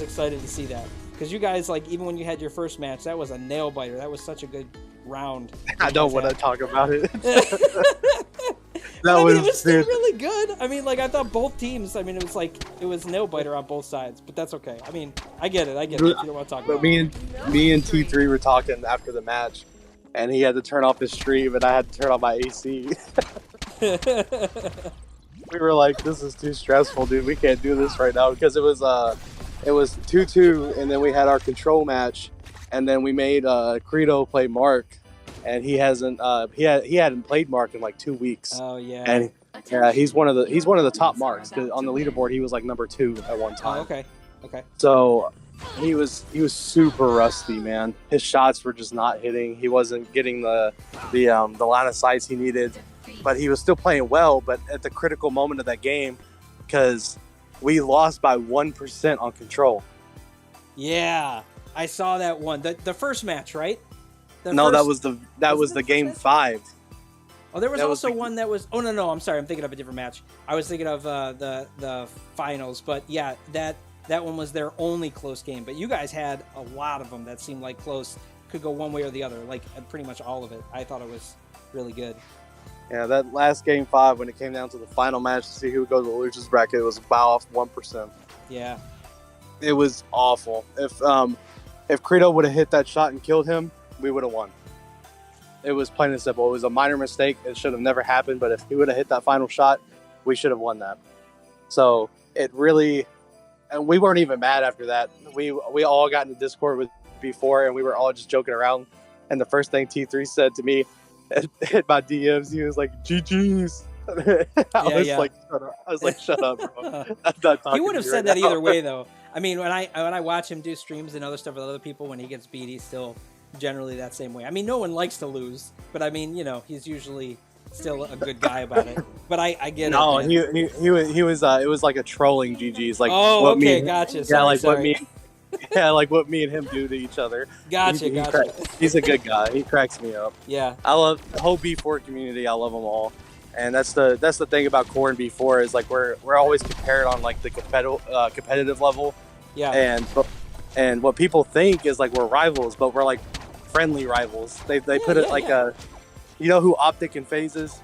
excited to see that because you guys, like, even when you had your first match, that was a nail biter. That was such a good round. I don't want to talk about it. It was still really good. I mean, like, I thought both teams. I mean, it was nail biter on both sides, but that's okay. I mean, I get it. If you don't want to talk about it. Me and T3 were talking after the match, and he had to turn off his stream, and I had to turn off my AC. We were like, "This is too stressful, dude. We can't do this right now," because it was 2-2, and then we had our control match, and then we made Credo play Mark, and he hasn't he hadn't played Mark in like 2 weeks. Oh yeah. And yeah, he's one of the top marks. On the leaderboard, he was like number 2 at one time. Oh, okay. So he was super rusty, man. His shots were just not hitting. He wasn't getting the line of sights he needed, but he was still playing well. But at the critical moment of that game, because we lost by 1% on control. Yeah, I saw that one. The first match, right? That was the game 5. Oh, there was also one that was. Oh no, I'm sorry. I'm thinking of a different match. I was thinking of the finals, but yeah, that one was their only close game. But you guys had a lot of them that seemed like close, could go one way or the other. Like pretty much all of it. I thought it was really good. Yeah, that last game 5, when it came down to the final match to see who would go to the losers bracket, it was bow off 1%. Yeah, it was awful. If Credo would have hit that shot and killed him, we would have won. It was plain and simple. It was a minor mistake. It should have never happened. But if he would have hit that final shot, we should have won that. So it really, and we weren't even mad after that. We all got in the Discord with B4, and we were all just joking around. And the first thing T3 said to me at my DMs, he was like, "GG's." Yeah. like, shut up. I was like, shut up, bro. I'm not talking He would to have you said right that now. either way, though. I mean, when I watch him do streams and other stuff with other people, when he gets beat, he's still generally that same way. I mean, no one likes to lose, but I mean, he's usually still a good guy about it. But I get No, it. Man. he was. It was like a trolling GG's, like Oh, what okay, me. gotcha. Yeah, Sorry, like sorry. like what me and him do to each other. Gotcha. He's a good guy. He cracks me up. Yeah. I love the whole B4 community. I love them all, and that's the thing about CoRe and B4 is like we're always compared on like the competitive level. Yeah. And what people think is like we're rivals, but we're like friendly rivals. They put it like a, you know who Optic and FaZe is?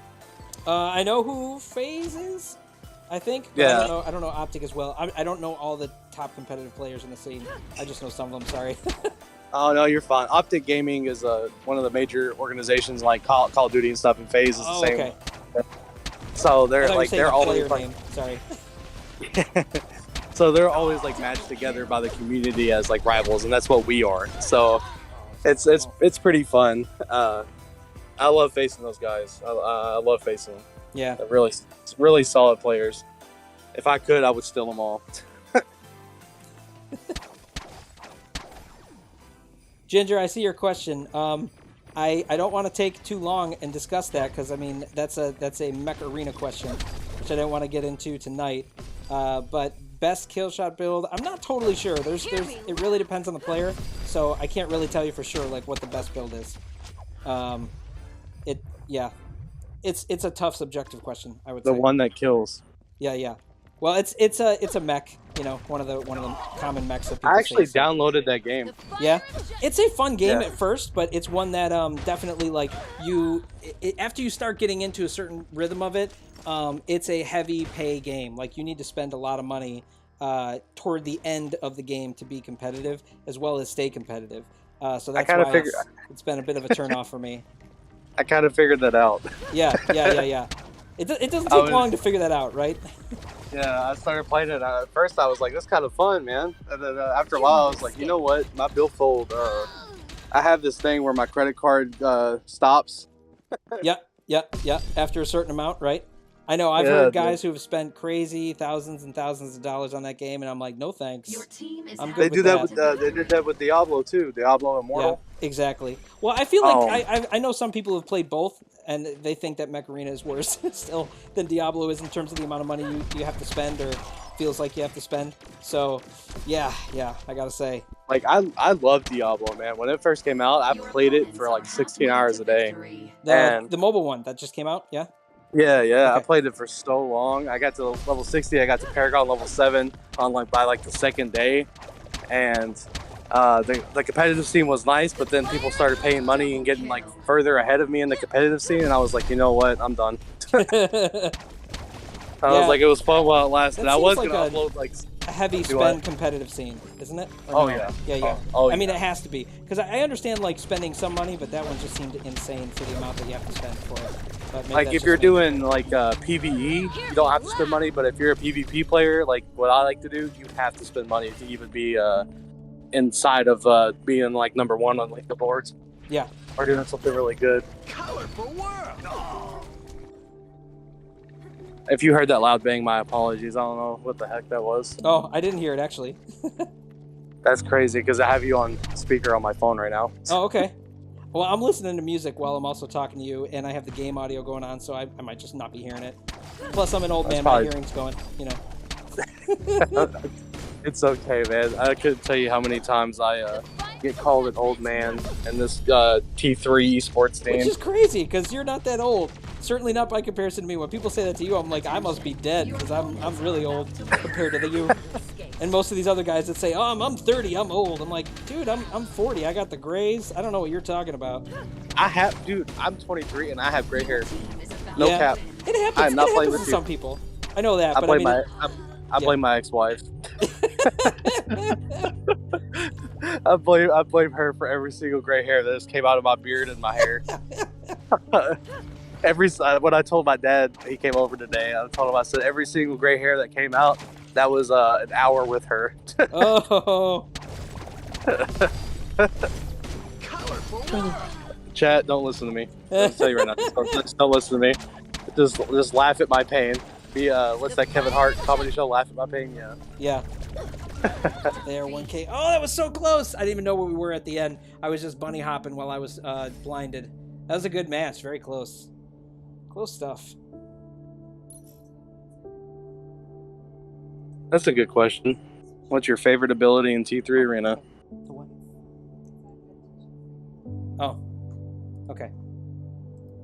I know who FaZe is, I think. But Yeah. I don't know Optic as well. I don't know all the top competitive players in the scene. I just know some of them. Sorry. Oh no, you're fine. Optic Gaming is one of the major organizations like Call of Duty and stuff, and FaZe is the same. Okay. So I they're thought you were like saying they're the always player like name. Sorry. so they're always like matched together by the community as like rivals, and that's what we are. So it's pretty fun. I love facing those guys. I love facing them. Yeah. They're really solid players. If I could, I would steal them all. Ginger, I see your question. I don't want to take too long and discuss that because I mean that's a mech arena question, which I don't want to get into tonight. But best kill shot build, I'm not totally sure. It really depends on the player, so I can't really tell you for sure like what the best build is. It's a tough subjective question, I would say. The one that kills. Yeah. Well, it's a mech, one of the common mechs that people I actually say, so. downloaded that game. Yeah, it's a fun game Yeah. at first, but it's one that definitely like after you start getting into a certain rhythm of it, it's a heavy pay game. Like you need to spend a lot of money toward the end of the game to be competitive, as well as stay competitive. So that's why it's been a bit of a turnoff for me. I kind of figured that out. Yeah. It doesn't take long to figure that out, right? Yeah, I started playing it. At first, I was like, "This kind of fun, man." And then after a while, I was like, "You know what? My billfold. I have this thing where my credit card stops." Yeah. After a certain amount, right? I know. I've heard guys who have spent crazy thousands and thousands of dollars on that game, and I'm like, no thanks. Your team is I'm They good do with that. They did that with Diablo too. Diablo Immortal. Yeah, exactly. Well, I feel like I know some people have played both, and they think that Mech Arena is worse still than Diablo is in terms of the amount of money you have to spend, or feels like you have to spend. So, yeah, I gotta say. Like I love Diablo, man. When it first came out, I played it for like 16 hours a day. The mobile one that just came out, yeah. Yeah. Okay. I played it for so long. I got to level 60. I got to Paragon level 7 on by the second day, and the competitive scene was nice. But then people started paying money and getting like further ahead of me in the competitive scene, and I was like, you know what? I'm done. I was like, it was fun while it lasted. I was gonna upload like a heavy spend competitive scene, isn't it? Or no? Yeah. Yeah. Oh, I mean, it has to be because I understand like spending some money, but that one just seemed insane for the amount that you have to spend for it. But maybe like that's if you're just me. doing like PVE, you don't have to spend money. But if you're a PvP player, like what I like to do, you have to spend money to even be inside of being like number one on like the boards. Yeah. Or doing something really good. Colorful world. If you heard that loud bang, my apologies. I don't know what the heck that was. Oh, I didn't hear it actually. That's crazy because I have you on speaker on my phone right now. Oh, okay. Well, I'm listening to music while I'm also talking to you, and I have the game audio going on, so I might just not be hearing it. Plus, I'm an old man; my hearing's going. It's okay, man. I couldn't tell you how many times I get called an old man in this T3 esports team. Which is crazy because you're not that old. Certainly not by comparison to me. When people say that to you, I'm like, I must be dead because I'm really old compared to you. And most of these other guys that say, oh, I'm 30, I'm old. I'm like, dude, I'm 40. I got the grays. I don't know what you're talking about. I'm 23 and I have gray hair. No cap. It happens. I'm not it playing happens with to you. some people. I know that, but I blame my ex-wife. I blame her for every single gray hair that just came out of my beard and my hair. When I told my dad, he came over today, I told him, I said, every single gray hair that came out, that was an hour with her. Oh. Chat, don't listen to me. I'll tell you right now. Just don't listen to me. just laugh at my pain. Be what's that Kevin Hart comedy show? Laugh at my pain. Yeah. Yeah. There, 1K. Oh, that was so close. I didn't even know where we were at the end. I was just bunny hopping while I was blinded. That was a good match. Very close. Close stuff. That's a good question. What's your favorite ability in T3 Arena? What? Oh. Okay.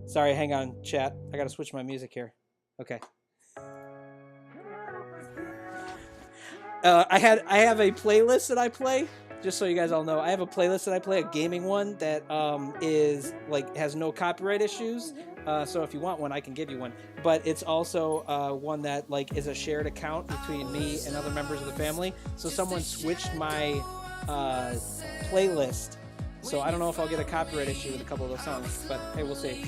Sorry, hang on, chat. I gotta switch my music here. Okay. I have a playlist that I play. Just so you guys all know, I have a playlist that I play, a gaming one that is like has no copyright issues. So if you want one, I can give you one. But it's also one that like is a shared account between me and other members of the family. So someone switched my playlist. So I don't know if I'll get a copyright issue with a couple of those songs, but hey, we'll see.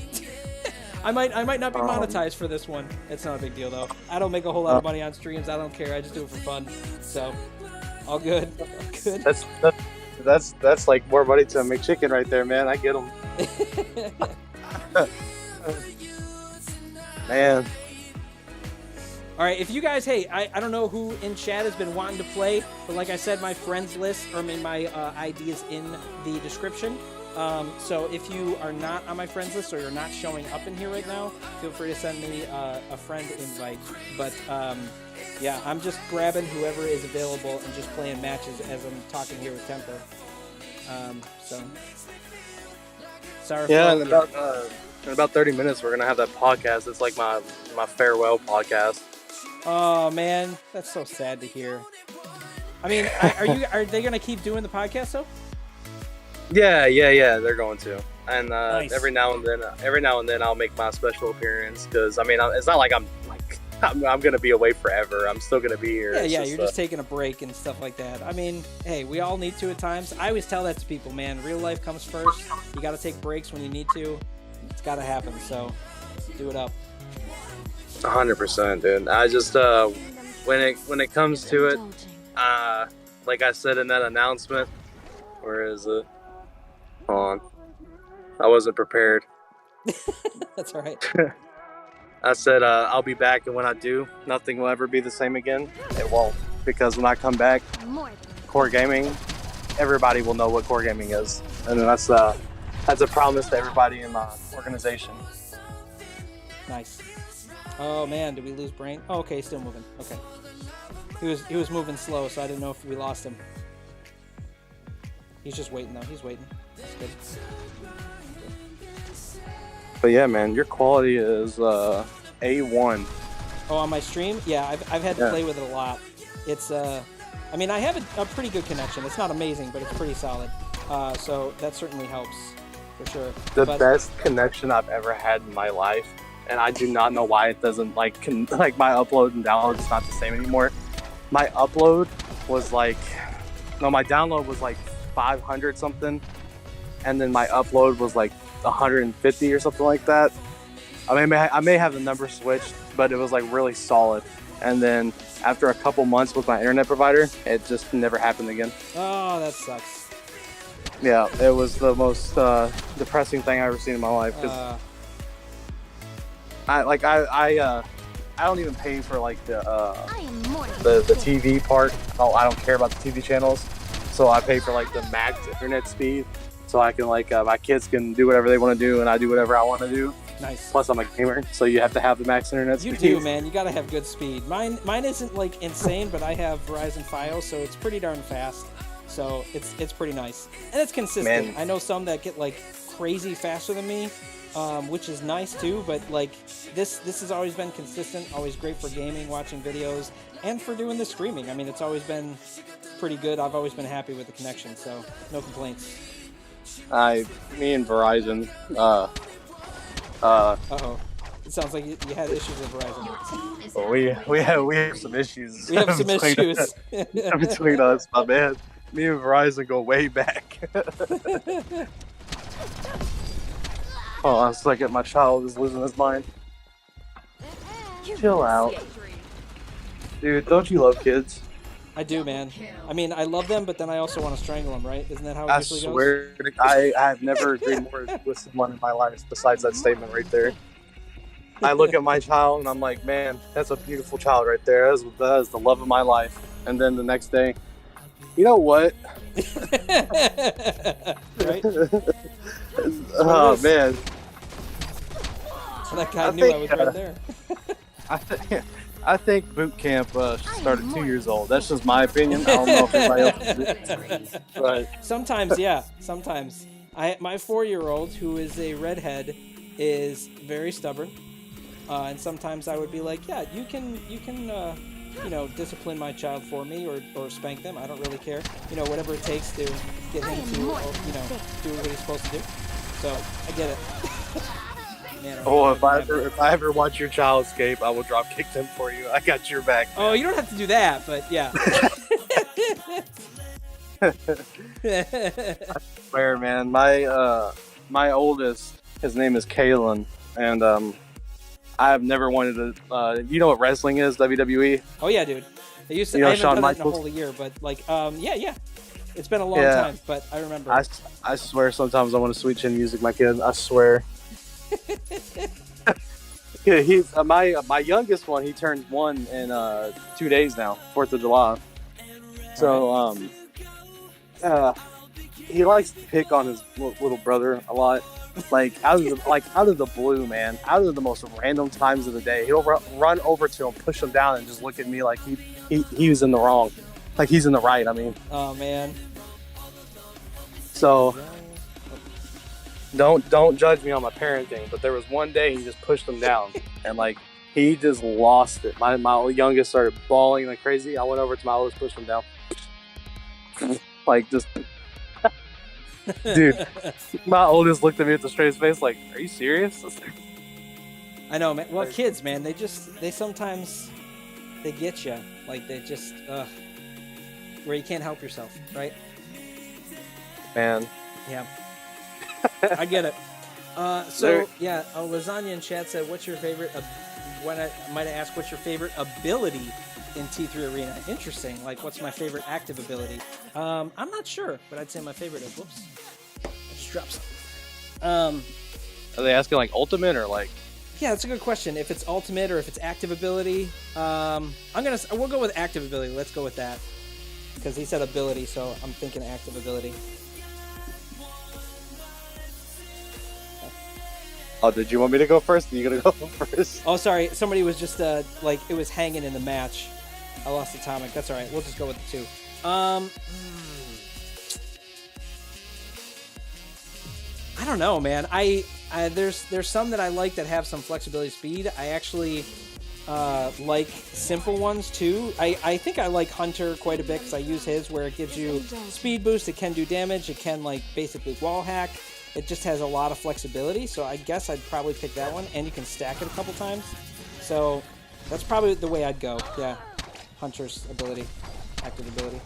I might not be monetized for this one. It's not a big deal though. I don't make a whole lot of money on streams. I don't care. I just do it for fun. So all good. All good. That's like more money to a McChicken right there, man. I get them. Man. All right, if you guys, hey, I don't know who in chat has been wanting to play, but like I said, my friends list, or I mean, my ID is in the description. So if you are not on my friends list or you're not showing up in here right now, feel free to send me a friend invite. But yeah, I'm just grabbing whoever is available and just playing matches as I'm talking here with Temper. So sorry. Yeah, in about 30 minutes, we're gonna have that podcast. It's like my farewell podcast. Oh man, that's so sad to hear. I mean, are they gonna keep doing the podcast though? Yeah, they're going to. And Nice. every now and then, I'll make my special appearance because I mean, it's not like I'm gonna be away forever. I'm still gonna be here. Yeah, you're just taking a break and stuff like that. I mean, hey, we all need to at times. I always tell that to people, man. Real life comes first. You got to take breaks when you need to. It's got to happen. So, do it up. 100%, dude. I just when it comes to it, like I said in that announcement, where is it? Hold on, I wasn't prepared. That's all right. I said I'll be back, and when I do, nothing will ever be the same again. It won't, because when I come back, CoRe Gaming, everybody will know what CoRe Gaming is, and that's a promise to everybody in my organization. Nice. Oh man, did we lose Brain? Oh, okay, still moving. Okay. He was moving slow, so I didn't know if we lost him. He's just waiting though. He's waiting. That's good. But yeah, man, your quality is A1. Oh, on my stream? Yeah, I've had to play with it a lot. It's I mean, I have a pretty good connection. It's not amazing, but it's pretty solid. So that certainly helps for sure. The best connection I've ever had in my life, and I do not know why it doesn't like my upload and download is not the same anymore. My upload was like, no, my download was like 500 something, and then my upload was like 150 or something like that. I may have the number switched, but it was like really solid. And then after a couple months with my internet provider, it just never happened again. Oh, that sucks. Yeah, it was the most depressing thing I've ever seen in my life. Cause I don't even pay for like the TV part. Oh, I don't care about the TV channels, so I pay for like the max internet speed, so I can like my kids can do whatever they want to do, and I do whatever I want to do. Nice. Plus, I'm a gamer, so you have to have the max internet speed. You do, man. You gotta have good speed. Mine isn't like insane, but I have Verizon Fios, so it's pretty darn fast. So it's pretty nice, and it's consistent. Man. I know some that get like crazy faster than me, which is nice too. But like this has always been consistent, always great for gaming, watching videos, and for doing the streaming. I mean, it's always been pretty good. I've always been happy with the connection, so no complaints. Me and Verizon. Uh-oh. It sounds like you had issues with Verizon. Well, we have some issues. We have some issues. Between us, my man. Me and Verizon go way back. Hold on a second, my child is losing his mind. Chill out. Dude, don't you love kids? I do, man. I mean, I love them, but then I also want to strangle them, right? Isn't that how it I usually swear, goes? I have never agreed more with someone in my life besides that statement right there. I look at my child and I'm like, man, that's a beautiful child right there. That is the love of my life. And then the next day, you know what? Right? Oh man, So that guy I knew I think, was right there. I think boot camp should start at 2 years old. That's just my opinion. I don't know if anybody else is. But Sometimes, yeah. Sometimes. My 4-year-old, who is a redhead, is very stubborn. And sometimes I would be like, yeah, you can discipline my child for me or spank them. I don't really care. Whatever it takes to get him to, do what he's supposed to do. So I get it. Man, if I ever watch your child escape, I will drop kick them for you. I got your back. Man. Oh, you don't have to do that, but yeah. I swear, man. My oldest, his name is Kalen, and I've never wanted to. You know what wrestling is? WWE. Oh yeah, dude. I used to. I haven't done that in a whole year, but yeah. It's been a long time, but I remember. I swear, sometimes I want to sweet chin music my kid. I swear. Yeah, he's my youngest one. He turned 1 in 2 days now, 4th of July. So he likes to pick on his little brother a lot. Like out of the blue, man. Out of the most random times of the day, he'll run over to him, push him down, and just look at me like he was in the wrong, like he's in the right. I mean. Oh man. So. Don't judge me on my parenting, but there was one day he just pushed him down, and like he just lost it. My youngest started bawling like crazy. I went over to my oldest, pushed him down, like just, dude. My oldest looked at me with the straightest face, like, "Are you serious?" I know, man. Well, kids, man, they sometimes get you, like they just where you can't help yourself, right? Man. Yeah. I get it. Lasagna in chat said, "What's your favorite?" Might I ask, what's your favorite ability in T3 Arena? Interesting. Like, what's my favorite active ability? I'm not sure, but I'd say my favorite is. Whoops, I just dropped something. Are they asking like ultimate or like? Yeah, that's a good question. If it's ultimate or if it's active ability, we'll go with active ability. Let's go with that because he said ability, so I'm thinking active ability. Oh, did you want me to go first? Are you gonna go first? Oh, sorry. Somebody was just it was hanging in the match. I lost Atomic. That's all right. We'll just go with the 2. I don't know, man. There's some that I like that have some flexibility, speed. I actually like simple ones too. I think I like Hunter quite a bit because I use his where it gives you speed boost. It can do damage. It can basically wall hack. It just has a lot of flexibility, so I guess I'd probably pick that one, and you can stack it a couple times. So that's probably the way I'd go. Yeah, Hunter's ability, active ability.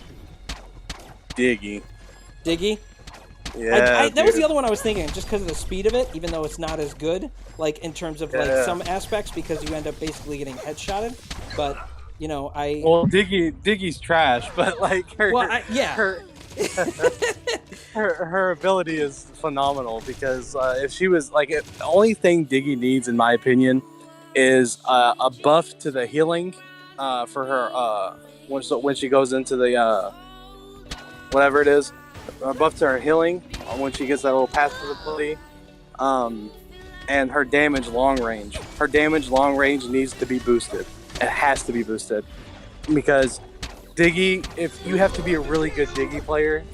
Diggy. Yeah, that was the other one I was thinking, just because of the speed of it, even though it's not as good, like in terms of some aspects, because you end up basically getting headshotted. But Well, Diggy's trash, but her ability is phenomenal because if she was the only thing Diggy needs, in my opinion, is a buff to the healing for her when she goes into the whatever it is, a buff to her healing when she gets that little passive ability, and her damage long range. Her damage long range needs to be boosted. It has to be boosted because Diggy, if you have to be a really good Diggy player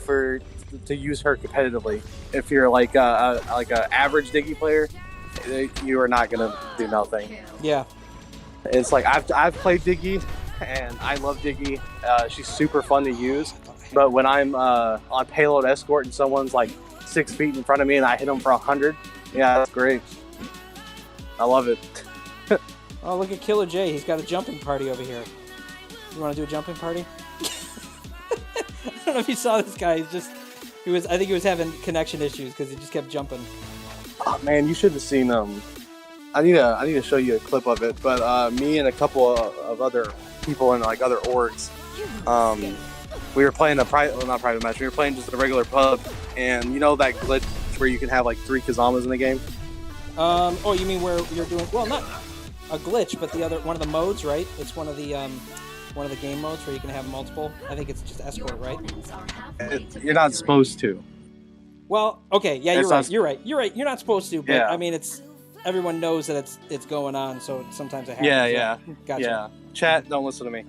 to use her competitively. If you're like a average Diggy player, you are not gonna do nothing. Yeah, it's like I've played Diggy, and I love Diggy. She's super fun to use, but when I'm on payload escort and someone's like 6 feet in front of me and I hit them for 100, yeah, that's great. I love it. Oh, look at Killer J. He's got a jumping party over here. You want to do a jumping party? I don't know if you saw this guy. I think he was having connection issues because he just kept jumping. Oh man, you should have seen him. I need to show you a clip of it. But me and a couple of other people in other orgs, we were playing not private match. We were playing just a regular pub, and you know that glitch where you can have 3 Kazamas in the game. Oh, you mean where you're doing? Well, not. a glitch, but the other one of the modes, right? It's one of the game modes where you can have multiple. I think it's just escort, right? You're not supposed to. Well, okay, yeah, you're It's right. not- You're right. You're right. You're not supposed to, but Yeah. I mean, everyone knows that it's going on, so sometimes it happens. Yeah. Gotcha. Yeah. Chat, don't listen to me.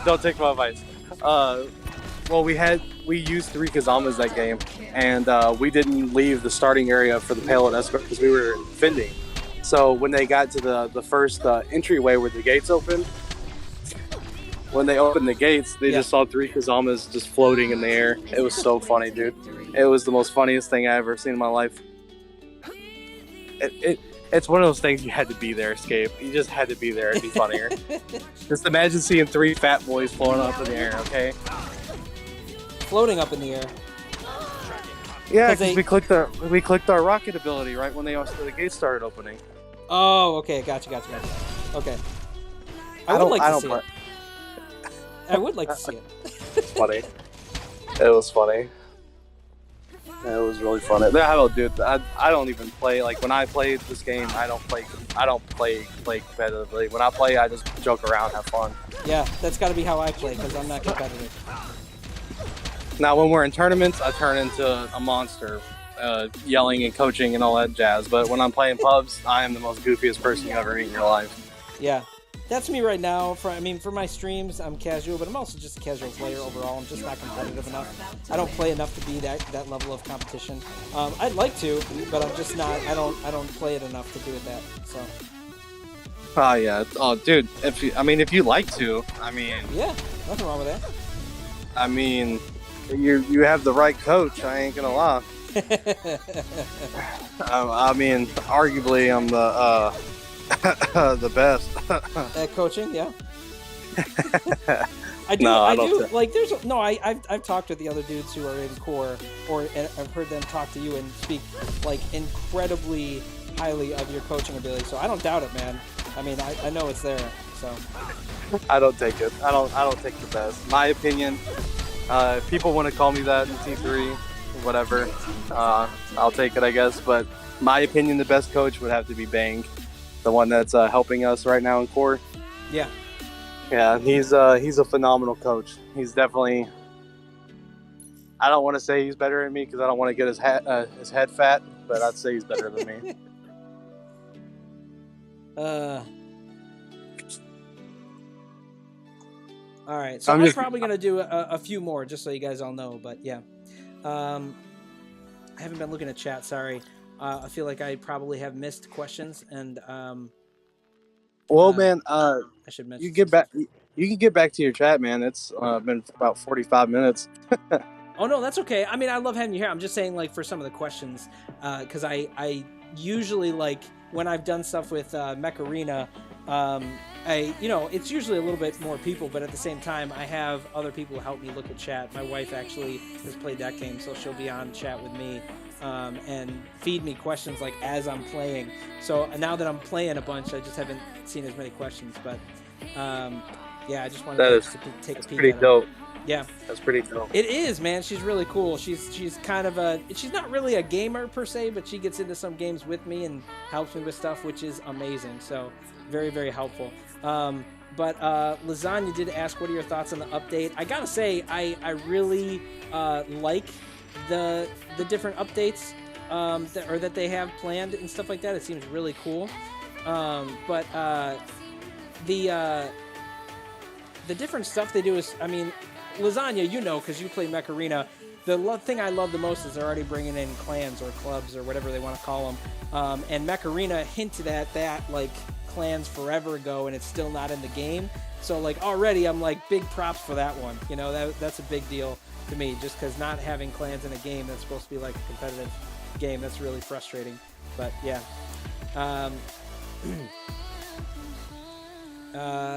Don't take my advice. Well, we used 3 Kazamas that game, and we didn't leave the starting area for the payload escort because we were fending. So when they got to the first entryway where the gates opened, when they opened the gates, they just saw 3 Kazamas just floating in the air. It was so funny, dude. It was the most funniest thing I ever seen in my life. It's one of those things you had to be there, Escape. You just had to be there. It'd be funnier. Just imagine seeing 3 fat boys floating up in the air, okay? Floating up in the air. Yeah, 'Cause they- because we clicked our rocket ability right when the gates started opening. Oh, okay, gotcha. Okay. I would like to see it. I would like to see it. It's funny. It was funny. It was really fun. Dude, I don't even play. Like when I play this game, I don't play competitively. When I play, I just joke around, have fun. Yeah, that's got to be how I play because I'm not competitive. Now, when we're in tournaments, I turn into a monster, yelling and coaching and all that jazz. But when I'm playing pubs, I am the most goofiest person you ever meet in your life. Yeah, that's me right now. For my streams, I'm casual, but I'm also just a casual player overall. I'm just not competitive enough. I don't play enough to be that level of competition. I'd like to, but I'm just not. I don't play it enough to do it that. So. Oh yeah. Oh, dude. If you like to, Yeah, nothing wrong with that. I mean, you have the right coach. I ain't gonna lie. Arguably, I'm the best. At coaching, yeah. I do. No, I don't do. think- Like, I've talked with the other dudes who are in CoRe, and I've heard them talk to you and speak like incredibly highly of your coaching ability. So I don't doubt it, man. I mean, I know it's there. So I don't take it. I don't take the best. My opinion. If people want to call me that in T3, whatever, I'll take it, I guess. But my opinion, the best coach would have to be Bang, the one that's helping us right now in CoRe. yeah. Yeah, he's a phenomenal coach. He's definitely. I don't want to say he's better than me because I don't want to get his head fat, but I'd say he's better than me. All right, so I'm I'm just- probably gonna do a few more just so you guys all know. But yeah, I haven't been looking at chat. Sorry. I feel like I probably have missed questions, and Well, man, I should mention. you can get back to your chat, man. It's been about 45 minutes. Oh no, that's okay. I mean, I love having you here. I'm just saying, like, for some of the questions, because I usually, like, when I've done stuff with Mech Arena, it's usually a little bit more people, but at the same time, I have other people who help me look at chat. My wife actually has played that game, so she'll be on chat with me and feed me questions like as I'm playing. So now that I'm playing a bunch, I just haven't seen as many questions, but yeah, I just wanted to take a peek. Pretty at dope. It. Yeah, That's pretty dope. it is, man. She's really cool. She's kind of she's not really a gamer per se, but she gets into some games with me and helps me with stuff, which is amazing. So very, very helpful. But Lasagna did ask, what are your thoughts on the update? I gotta say, I really like the different updates that they have planned and stuff like that. It seems really cool. But the different stuff they do is, I mean, Lasagna, you know, because you play Mech Arena, the thing I love the most is they're already bringing in clans or clubs or whatever they want to call them. And Mech Arena hinted at that, like, clans forever ago, and it's still not in the game. So, like, already I'm like, big props for that one. You know, that's a big deal to me, just because not having clans in a game that's supposed to be like a competitive game, that's really frustrating. But, yeah.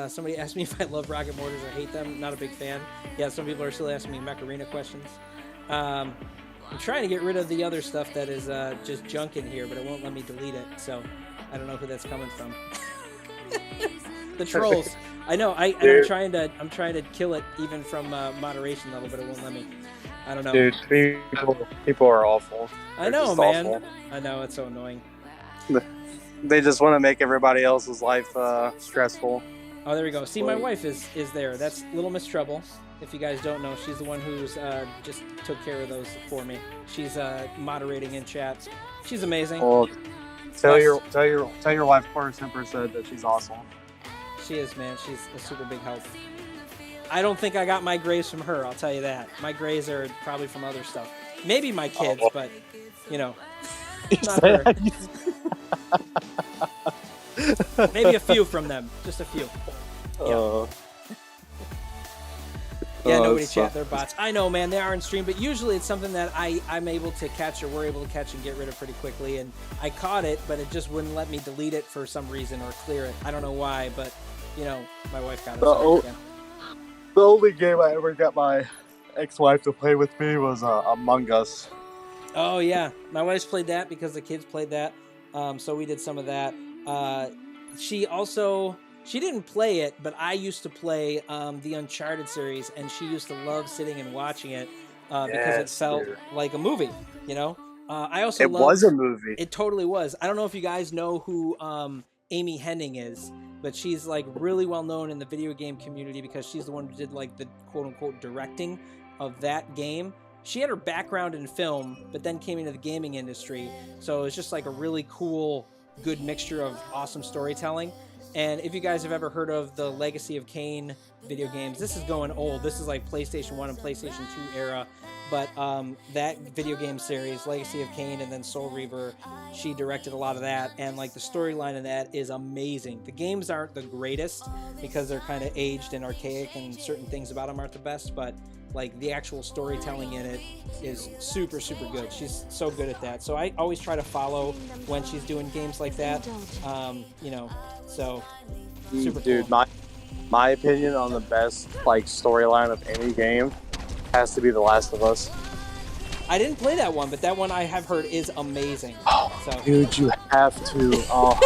Somebody asked me if I love rocket mortars or hate them. Not a big fan. Yeah, some people are still asking me Mech Arena questions. I'm trying to get rid of the other stuff that is just junk in here, but it won't let me delete it. So I don't know who that's coming from. The trolls. I know. I'm trying to kill it even from moderation level, but it won't let me. I don't know. Dude, people are awful. I They're know, just man. awful. I know, it's so annoying. They just want to make everybody else's life stressful. Oh, there we go. See, my wife is there. That's Little Miss Trouble. If you guys don't know, she's the one who's just took care of those for me. She's moderating in chats. She's amazing. Well, tell your wife CoRe Semper said that she's awesome. She is, man. She's a super big help. I don't think I got my grays from her, I'll tell you that. My grays are probably from other stuff. Maybe my kids, but, you know, not her. Maybe a few from them. Just a few. Yeah, nobody chat their bots. I know, man, they are in stream, but usually it's something that I'm able to catch, or we're able to catch and get rid of pretty quickly. And I caught it, but it just wouldn't let me delete it for some reason or clear it. I don't know why, but, you know, my wife got it. The only game I ever got my ex-wife to play with me was Among Us. Oh, yeah. My wife's played that because the kids played that. So we did some of that. She didn't play it, but I used to play the Uncharted series, and she used to love sitting and watching it because it felt like a movie, you know? It was a movie. It totally was. I don't know if you guys know who Amy Hennig is, but she's like really well known in the video game community because she's the one who did like the quote-unquote directing of that game. She had her background in film, but then came into the gaming industry, so it's just like a really cool, good mixture of awesome storytelling. And if you guys have ever heard of the Legacy of Kain video games, this is going old. This is like PlayStation 1 and PlayStation 2 era. But that video game series, Legacy of Kain and then Soul Reaver, she directed a lot of that. And like the storyline of that is amazing. The games aren't the greatest because they're kind of aged and archaic and certain things about them aren't the best. But like the actual storytelling in it is super, super good. She's so good at that. So I always try to follow when she's doing games like that. You know, so super dude, cool. My opinion on the best like storyline of any game has to be The Last of Us. I didn't play that one, but that one I have heard is amazing. Oh, so. Dude, you have to. Oh.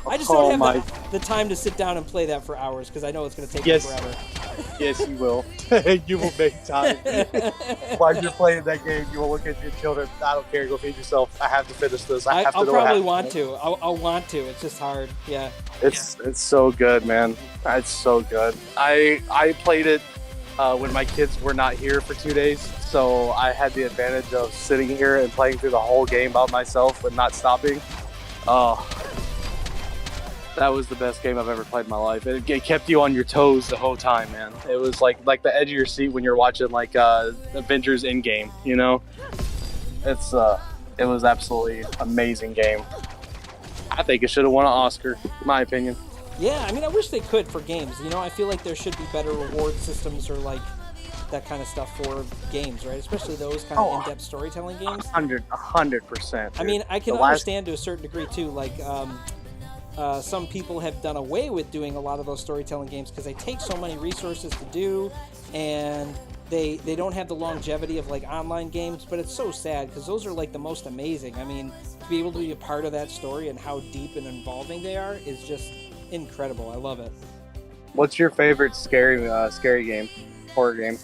I just don't have the time to sit down and play that for hours because I know it's going to take me forever. Yes, you will. You will make time. While you're playing that game, you will look at your children. I don't care. Go feed yourself. I have to finish this. I'll probably want to. I'll want to. It's just hard. Yeah. It's so good, man. It's so good. I played it when my kids were not here for 2 days, so I had the advantage of sitting here and playing through the whole game by myself and not stopping. Oh. That was the best game I've ever played in my life. It kept you on your toes the whole time, man. It was like the edge of your seat when you're watching like Avengers Endgame, you know? It was absolutely amazing game. I think it should have won an Oscar, in my opinion. Yeah, I mean, I wish they could for games. You know, I feel like there should be better reward systems or like that kind of stuff for games, right? Especially those kind of in-depth storytelling games. 100%. I mean, I can understand to a certain degree too, like some people have done away with doing a lot of those storytelling games because they take so many resources to do, and they don't have the longevity of like online games. But it's so sad because those are like the most amazing. I mean, to be able to be a part of that story and how deep and involving they are is just incredible. I love it. What's your favorite scary game, horror game?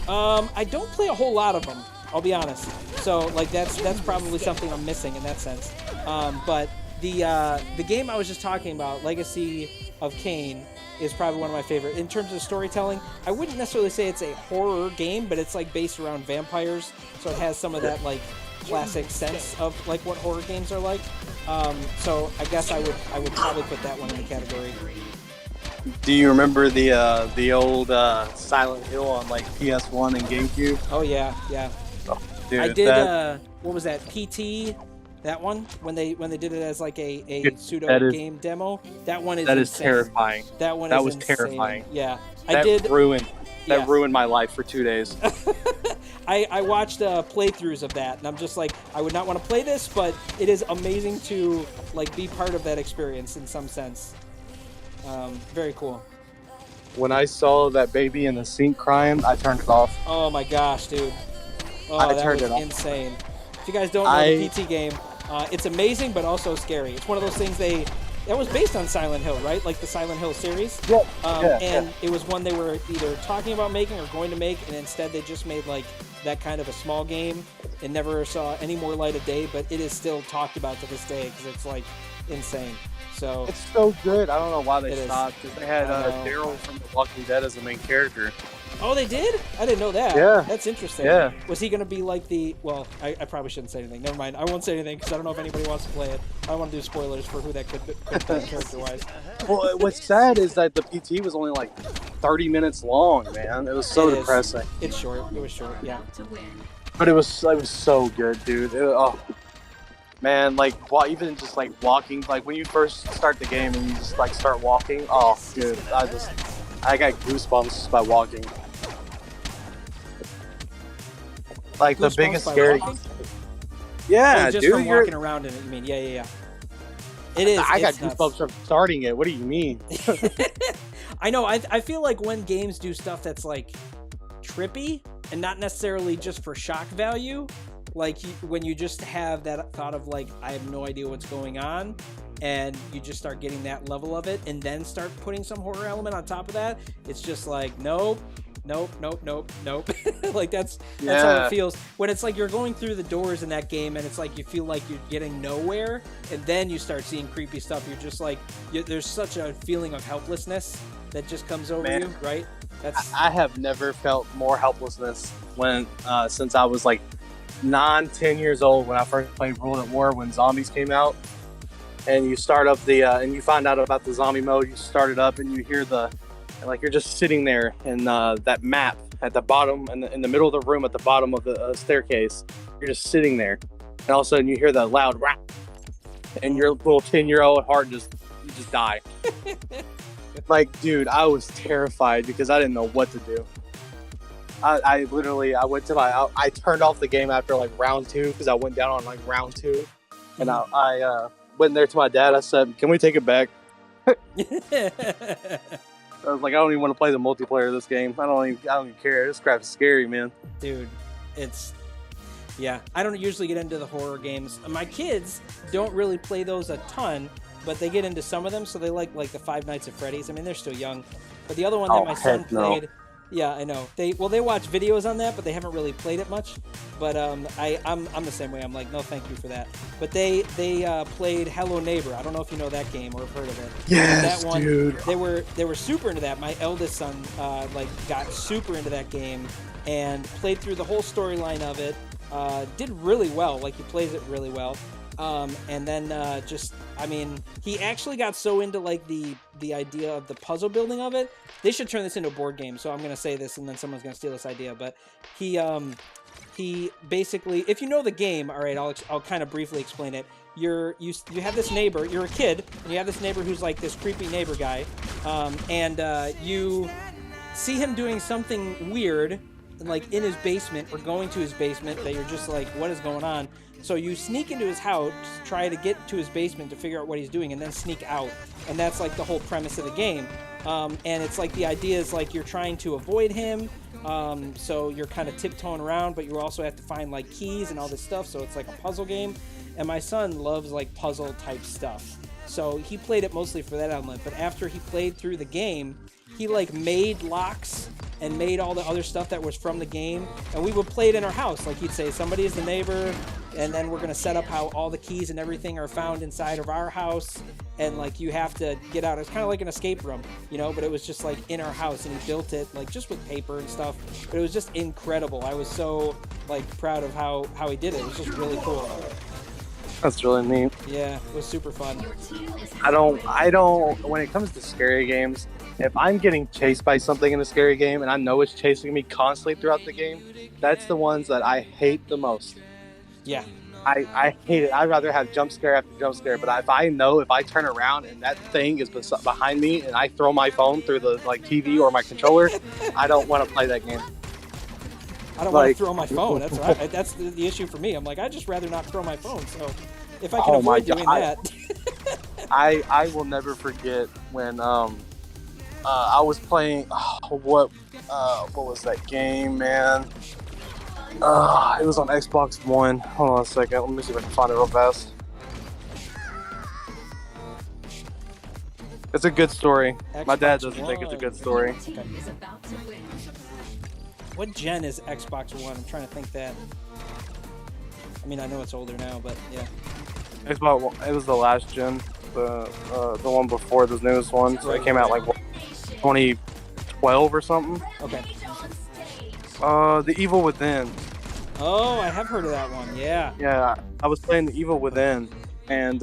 I don't play a whole lot of them, I'll be honest. So like that's probably something I'm missing in that sense. But the game I was just talking about, Legacy of Kain, is probably one of my favorite. In terms of storytelling, I wouldn't necessarily say it's a horror game, but it's like based around vampires, so it has some of that like classic sense of like what horror games are like. So I guess I would probably put that one in the category. Do you remember the old Silent Hill on like PS1 and GameCube? Oh yeah. Oh, dude, I did. What was that? PT. That one when they did it as like a pseudo game demo. That one is insane. Terrifying. That one was insane. Terrifying. Yeah, That ruined my life for 2 days. I watched playthroughs of that, and I'm just like, I would not want to play this, but it is amazing to like be part of that experience in some sense. Very cool. When I saw that baby in the sink crying, I turned it off. Oh my gosh, dude! Oh, I that turned was it off. insane. If you guys don't know the PT game, it's amazing, but also scary. It's one of those things That was based on Silent Hill, right? Like the Silent Hill series. Yeah. And it was one they were either talking about making or going to make, and instead they just made like that kind of a small game. It never saw any more light of day, but it is still talked about to this day because it's like insane. So It's so good. I don't know why they It is. stopped, because they had I know. Daryl from The Walking Dead as the main character. oh, they did? I didn't know that. Yeah. That's interesting. Yeah. Was he going to be like the? Well, I probably shouldn't say anything. Never mind. I won't say anything because I don't know if anybody wants to play it. I don't want to do spoilers for who that could be character-wise. Well, what's sad is that the PT was only like 30 minutes long, man. It was so It is. depressing. It's short. It was short. Yeah. About to win. But it was so good, dude. Man, like even just like walking, like when you first start the game and you just like start walking, oh, dude, I got goosebumps just by walking. Like Goosebumps the biggest by scary. walking? Yeah, Oh, just dude, from walking around in it. You mean? Yeah. It is. I got it's nuts. goosebumps from starting it. What do you mean? I know. I feel like when games do stuff that's like trippy and not necessarily just for shock value, like when you just have that thought of like, I have no idea what's going on, and you just start getting that level of it and then start putting some horror element on top of that, it's just like, nope. Like that's how Yeah. it feels when it's like you're going through the doors in that game and it's like you feel like you're getting nowhere, and then you start seeing creepy stuff. You're just like, there's such a feeling of helplessness that just comes over Man. you, right? That's I have never felt more helplessness when since I was like 9-10 years old, when I first played World at War, when zombies came out, and you start up the and you find out about the zombie mode. You start it up and you hear and like you're just sitting there in that map at the bottom, in the middle of the room at the bottom of the staircase. You're just sitting there, and all of a sudden you hear the loud rap, and your little 10-year-old heart you just die. Like, dude, I was terrified because I didn't know what to do. I literally went to I turned off the game after like round 2 because I went down on like round 2, and I went there to my dad. I said, "Can we take it back?" I was like, "I don't even want to play the multiplayer of this game. I don't even care. This crap is scary, man." Dude, yeah. I don't usually get into the horror games. My kids don't really play those a ton, but they get into some of them. So they like the Five Nights at Freddy's. I mean, they're still young, but the other one that my son heck no. played. Yeah, I know. They watch videos on that, but they haven't really played it much. But I'm the same way. I'm like, no, thank you for that. But they played Hello Neighbor. I don't know if you know that game or have heard of it. Yes, that one, dude. They were super into that. My eldest son got super into that game and played through the whole storyline of it. Did really well. Like, he plays it really well. And then he actually got so into like the idea of the puzzle building of it. They should turn this into a board game. So I'm gonna say this, and then someone's gonna steal this idea. But he basically, if you know the game, all right, I'll kind of briefly explain it. You have this neighbor. You're a kid, and you have this neighbor who's like this creepy neighbor guy, and you see him doing something weird, like in his basement or going to his basement, that you're just like, what is going on? So you sneak into his house, try to get to his basement to figure out what he's doing, and then sneak out. And that's like the whole premise of the game. And it's like the idea is like you're trying to avoid him. So you're kind of tiptoeing around, but you also have to find like keys and all this stuff. So it's like a puzzle game. And my son loves like puzzle type stuff. So he played it mostly for that element. But after he played through the game, he like made locks and made all the other stuff that was from the game, and we would play it in our house. Like, he'd say somebody is the neighbor, and then we're gonna set up how all the keys and everything are found inside of our house, and like you have to get out. It's kind of like an escape room, but it was just like in our house, and he built it like just with paper and stuff. But it was just incredible. I was so like proud of how he did it. It was just really cool. That's really neat. Yeah, it was super fun. Your team is I don't, when it comes to scary games, if I'm getting chased by something in a scary game and I know it's chasing me constantly throughout the game, that's the ones that I hate the most. Yeah. I hate it. I'd rather have jump scare after jump scare, but if I turn around and that thing is behind me and I throw my phone through the like TV or my controller, I don't want to play that game. I don't want to throw my phone. That's right. That's the issue for me. I'm like, I'd just rather not throw my phone. So if I can avoid doing that. I will never forget when I was playing what was that game, man? It was on Xbox One. Hold on a second. Let me see if I can find it real fast. It's a good story. My dad Xbox doesn't think it's a One. good story. Your team is about to win. What gen is Xbox One? I'm trying to think that. I mean, I know it's older now, but yeah. Xbox, it was the last gen, the one before the newest one. So it came out like 2012 or something. Okay. The Evil Within. Oh, I have heard of that one. Yeah. Yeah, I was playing the Evil Within, and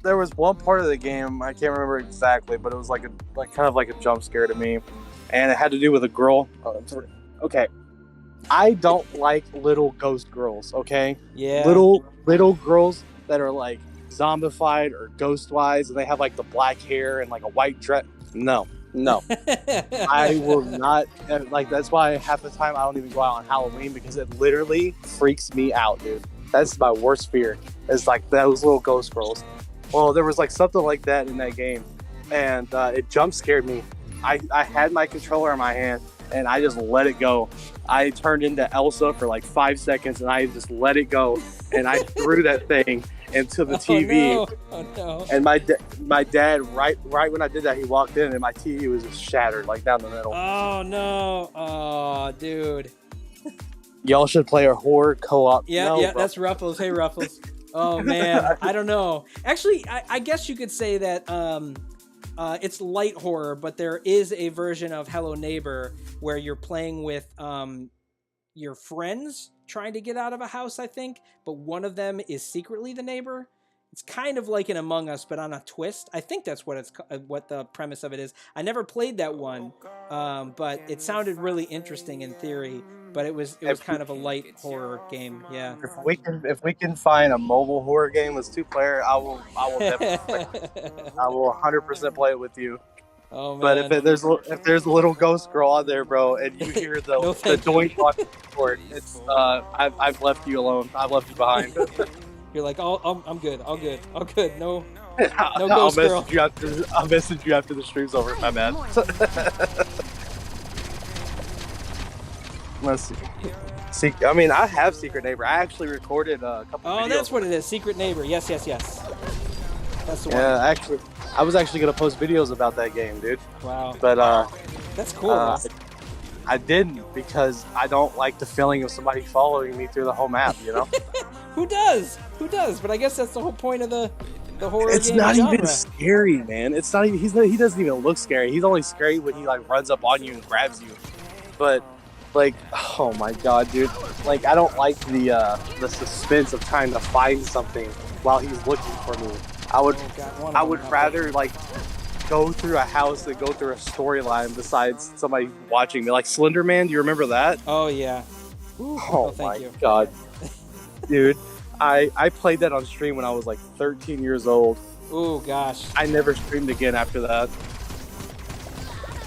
there was one part of the game I can't remember exactly, but it was like kind of like a jump scare to me, and it had to do with a girl. Okay, I don't like little ghost girls. Okay, Yeah. little girls that are like zombified or ghost wise, and they have like the black hair and like a white dress. No. I will not, like, that's why half the time I don't even go out on Halloween, because it literally freaks me out, dude. That's my worst fear, is like those little ghost girls. Well, there was like something like that in that game, and it jump scared me. I had my controller in my hand and I just let it go. I turned into Elsa for like 5 seconds and I just let it go, and I threw that thing into the TV. Oh no. And my dad, right when I did that, he walked in and my TV was just shattered, like down the middle. Oh no. Oh, dude. Y'all should play a horror co-op. Yeah, no, yeah, bro. that's Ruffles. Hey, Ruffles. Oh man, I don't know. Actually, I guess you could say that it's light horror, but there is a version of Hello Neighbor where you're playing with your friends trying to get out of a house, I think, but one of them is secretly the neighbor. It's kind of like an Among Us, but on a twist. I think that's what what the premise of it is. I never played that one, but it sounded really interesting in theory. But it was kind of a light horror game. Yeah. If we can find a mobile horror game that's 2-player, I will definitely I will 100% play it with you. Oh man. But if there's a little ghost girl out there, bro, and you hear the No, the doink on the keyboard, it's I've left you alone. I've left you behind. You're like, oh, I'm good. All good. No I'll ghost girl. I'll message you after the stream's over. My bad. Let's see. I mean, I have Secret Neighbor. I actually recorded a couple. Oh, videos. that's what it is. Secret Neighbor. Yes. That's the one. Yeah, actually, I was actually gonna post videos about that game, dude. Wow. But That's cool. I didn't, because I don't like the feeling of somebody following me through the whole map. You know. Who does? But I guess that's the whole point of the horror It's game not genre. even scary, man. It's not even. He doesn't even look scary. He's only scary when he like runs up on you and grabs you. But like, oh my god, dude! Like, I don't like the suspense of trying to find something while he's looking for me. I would rather like go through a house than go through a storyline besides somebody watching me. Like Slender Man, do you remember that? Oh yeah. Ooh, Oh thank my you. god, dude! I played that on stream when I was like 13 years old. Oh gosh. I never streamed again after that.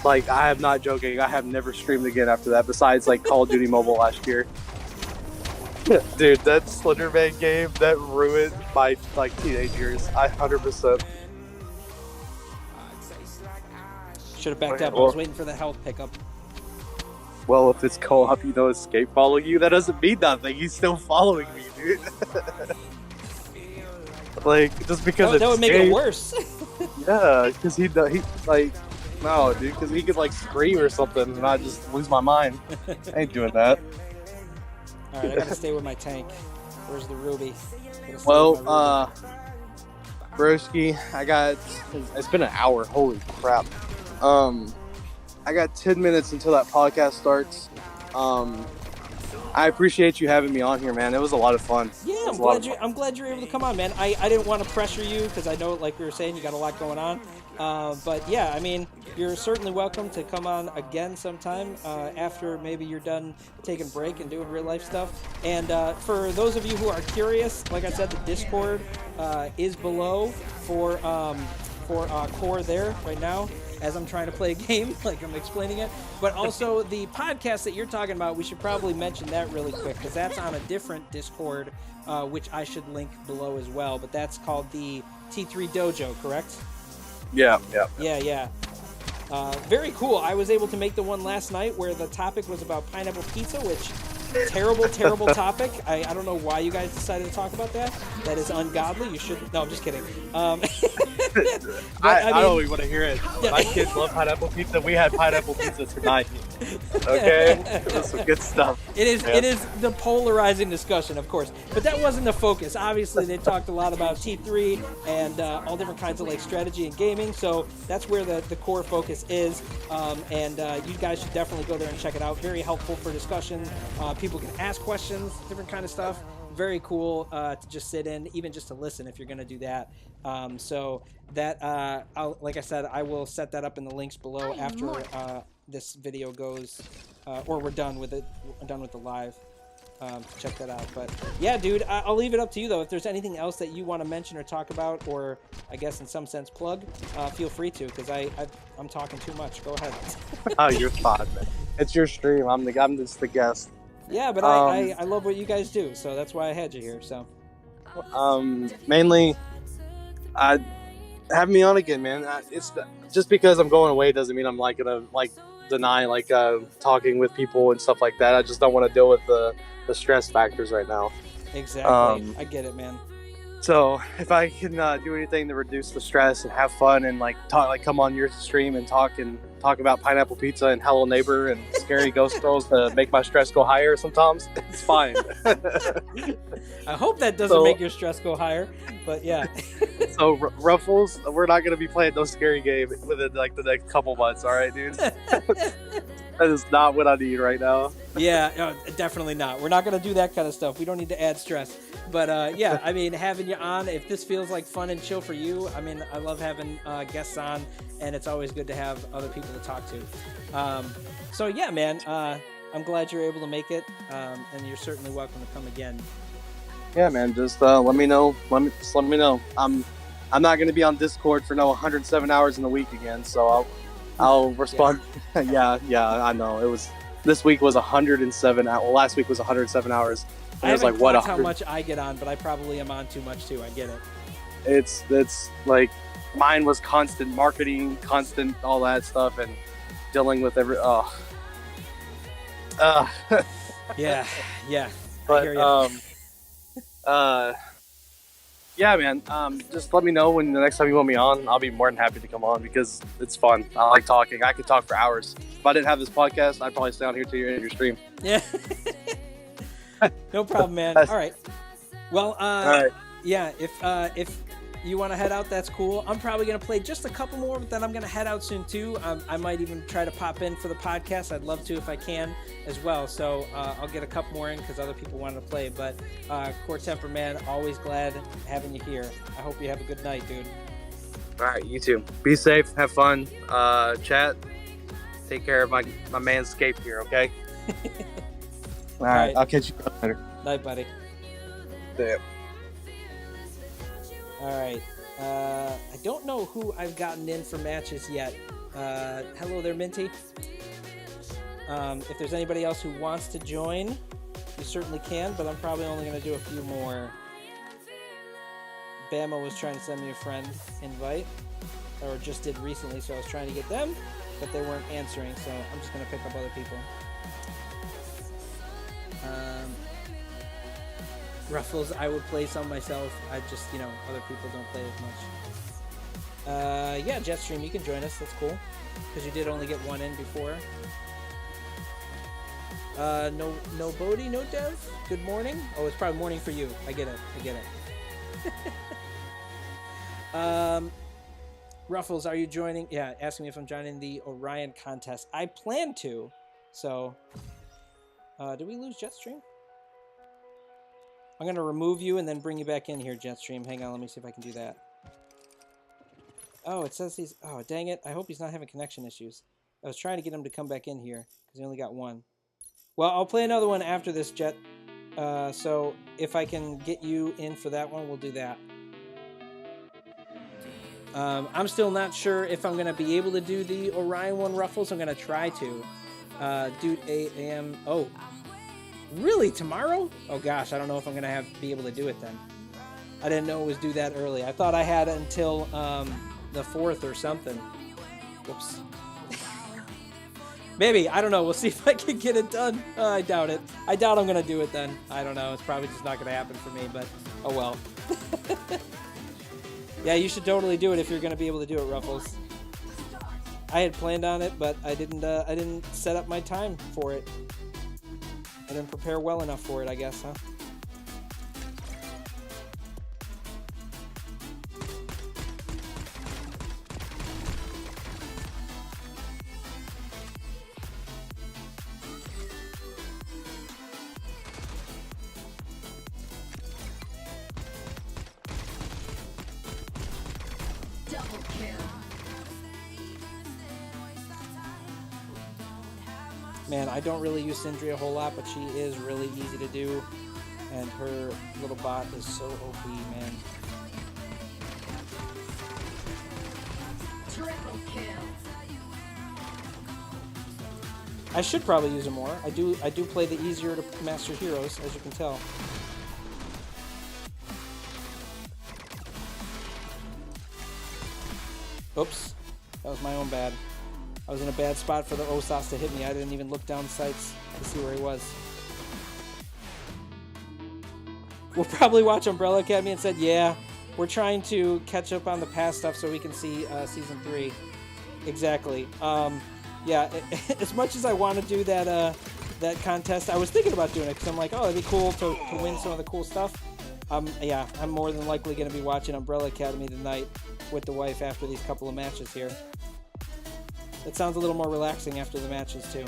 Like, I am not joking. I have never streamed again after that, besides like Call of Duty Mobile last year. Dude, that Slenderman game, that ruined my like teenage years. 100%. Should have backed up. I Well- was waiting for the health pickup. Well, if it's co-op, you know, Escape following you, that doesn't mean nothing. He's still following me, dude. Like, just because That would make it worse. Yeah, because he like, no, dude, because he could like scream or something and I just lose my mind. I ain't doing that. All right, I gotta stay with my tank. Where's the ruby? Gotta stay Well, with my ruby. broski, it's been an hour. Holy crap. I got 10 minutes until that podcast starts. I appreciate you having me on here, man. It was a lot of fun. Yeah, I'm glad you're able to come on, man. I didn't want to pressure you because I know, like we were saying, you got a lot going on. But yeah, I mean, you're certainly welcome to come on again sometime after maybe you're done taking a break and doing real life stuff. And for those of you who are curious, like I said, the Discord is below for CoRe there right now, as I'm trying to play a game, like I'm explaining it. But also the podcast that you're talking about, we should probably mention that really quick, because that's on a different Discord, which I should link below as well. But that's called the T3 Dojo, correct? Yeah. Yeah. Very cool. I was able to make the one last night where the topic was about pineapple pizza, which terrible topic. I don't know why you guys decided to talk about that. That is ungodly. You shouldn't. No, I'm just kidding. I don't even want to hear it. My kids love pineapple pizza. We had pineapple pizza tonight. Okay, it was some good stuff. It is the polarizing discussion, of course, but that wasn't the focus. Obviously, they talked a lot about T3 and all different kinds of like strategy and gaming, so that's where the core focus is. And you guys should definitely go there and check it out. Very helpful for discussion. People can ask questions, different kind of stuff. Very cool to just sit in, even just to listen if you're going to do that. So that, like I said, I will set that up in the links below after this video goes, or we're done with it. We're done with the live. Check that out. But yeah, dude, I'll leave it up to you though. If there's anything else that you want to mention or talk about, or I guess in some sense plug, feel free to, because I'm talking too much. Go ahead. Oh, you're fine, man. It's your stream. I'm just the guest. Yeah, but I love what you guys do, so that's why I had you here. So mainly, have me on again, man. It's just because I'm going away doesn't mean I'm like gonna like deny like talking with people and stuff like that. I just don't want to deal with the stress factors right now. Exactly. I get it, man. So if I can do anything to reduce the stress and have fun and like talk, like come on your stream and talk about pineapple pizza and Hello Neighbor and scary ghost girls to make my stress go higher sometimes, it's fine. I hope that doesn't make your stress go higher, but yeah. So Ruffles, we're not gonna be playing no scary game within like the next couple months, all right, dude? That is not what I need right now. Yeah, definitely not. We're not going to do that kind of stuff. We don't need to add stress. But yeah, I mean, having you on, if this feels like fun and chill for you, I mean, I love having guests on, and it's always good to have other people to talk to. So yeah, man, I'm glad you're able to make it, and you're certainly welcome to come again. Yeah, man, just let me know. Let me know. I'm not going to be on Discord for 107 hours in a week again, so I'll respond. Yeah. I know. This week was 107. Well, last week was 107 hours. I was like, what? How much I get on, but I probably am on too much too. I get it. It's like mine was constant marketing, constant all that stuff, and dealing with every. Yeah. But I hear you. Yeah, man. Just let me know when the next time you want me on. I'll be more than happy to come on because it's fun. I like talking. I could talk for hours. If I didn't have this podcast, I'd probably stay on here till you're in your stream. Yeah. No problem, man. All right. Well, all right. Yeah. If you want to head out, that's cool. I'm probably gonna play just a couple more, but then I'm gonna head out soon too. I might even try to pop in for the podcast. I'd love to if I can as well. So I'll get a couple more in because other people wanted to play. But Core Temper, man, always glad having you here. I hope you have a good night, dude. All right, you too. Be safe. Have fun. Chat. Take care of my manscape here, okay? All right. I'll catch you later. Night, buddy. Yeah. All right. I don't know who I've gotten in for matches yet. Hello there, Minty. If there's anybody else who wants to join, you certainly can, but I'm probably only going to do a few more. Bama was trying to send me a friend invite, or just did recently, so I was trying to get them, but they weren't answering, so I'm just going to pick up other people. Ruffles, I would play some myself. I just, other people don't play as much. Yeah, Jetstream, you can join us. That's cool. Because you did only get one in before. No Bodhi, no Dev. Good morning. Oh, it's probably morning for you. I get it. Ruffles, are you joining? Yeah, asking me if I'm joining the Orion contest. I plan to. So, did we lose Jetstream? I'm going to remove you and then bring you back in here, Jetstream. Hang on, let me see if I can do that. Oh, it says he's... Oh, dang it. I hope he's not having connection issues. I was trying to get him to come back in here because he only got one. Well, I'll play another one after this, Jet. So if I can get you in for that one, we'll do that. I'm still not sure if I'm going to be able to do the Orion one, Ruffles. I'm going to try to. Do 8 a.m. Oh, really? Tomorrow? Oh, gosh. I don't know if I'm going to be able to do it then. I didn't know it was due that early. I thought I had until the 4th or something. Whoops. Maybe. I don't know. We'll see if I can get it done. I doubt it. I doubt I'm going to do it then. I don't know. It's probably just not going to happen for me, but oh well. Yeah, you should totally do it if you're going to be able to do it, Ruffles. I had planned on it, but I didn't set up my time for it. I didn't prepare well enough for it, I guess, huh? Double kill. Man, I don't really use Sindri a whole lot, but she is really easy to do. And her little bot is so OP, man. Triple kill. I should probably use her more. I do play the easier to master heroes, as you can tell. Oops. That was my own bad. I was in a bad spot for the Osas to hit me. I didn't even look down sights to see where he was. We'll probably watch Umbrella Academy and said, yeah, we're trying to catch up on the past stuff so we can see Season 3. Exactly. Yeah, as much as I want to do that that contest, I was thinking about doing it because I'm like, oh, it'd be cool to win some of the cool stuff. Yeah, I'm more than likely going to be watching Umbrella Academy tonight with the wife after these couple of matches here. It sounds a little more relaxing after the matches, too.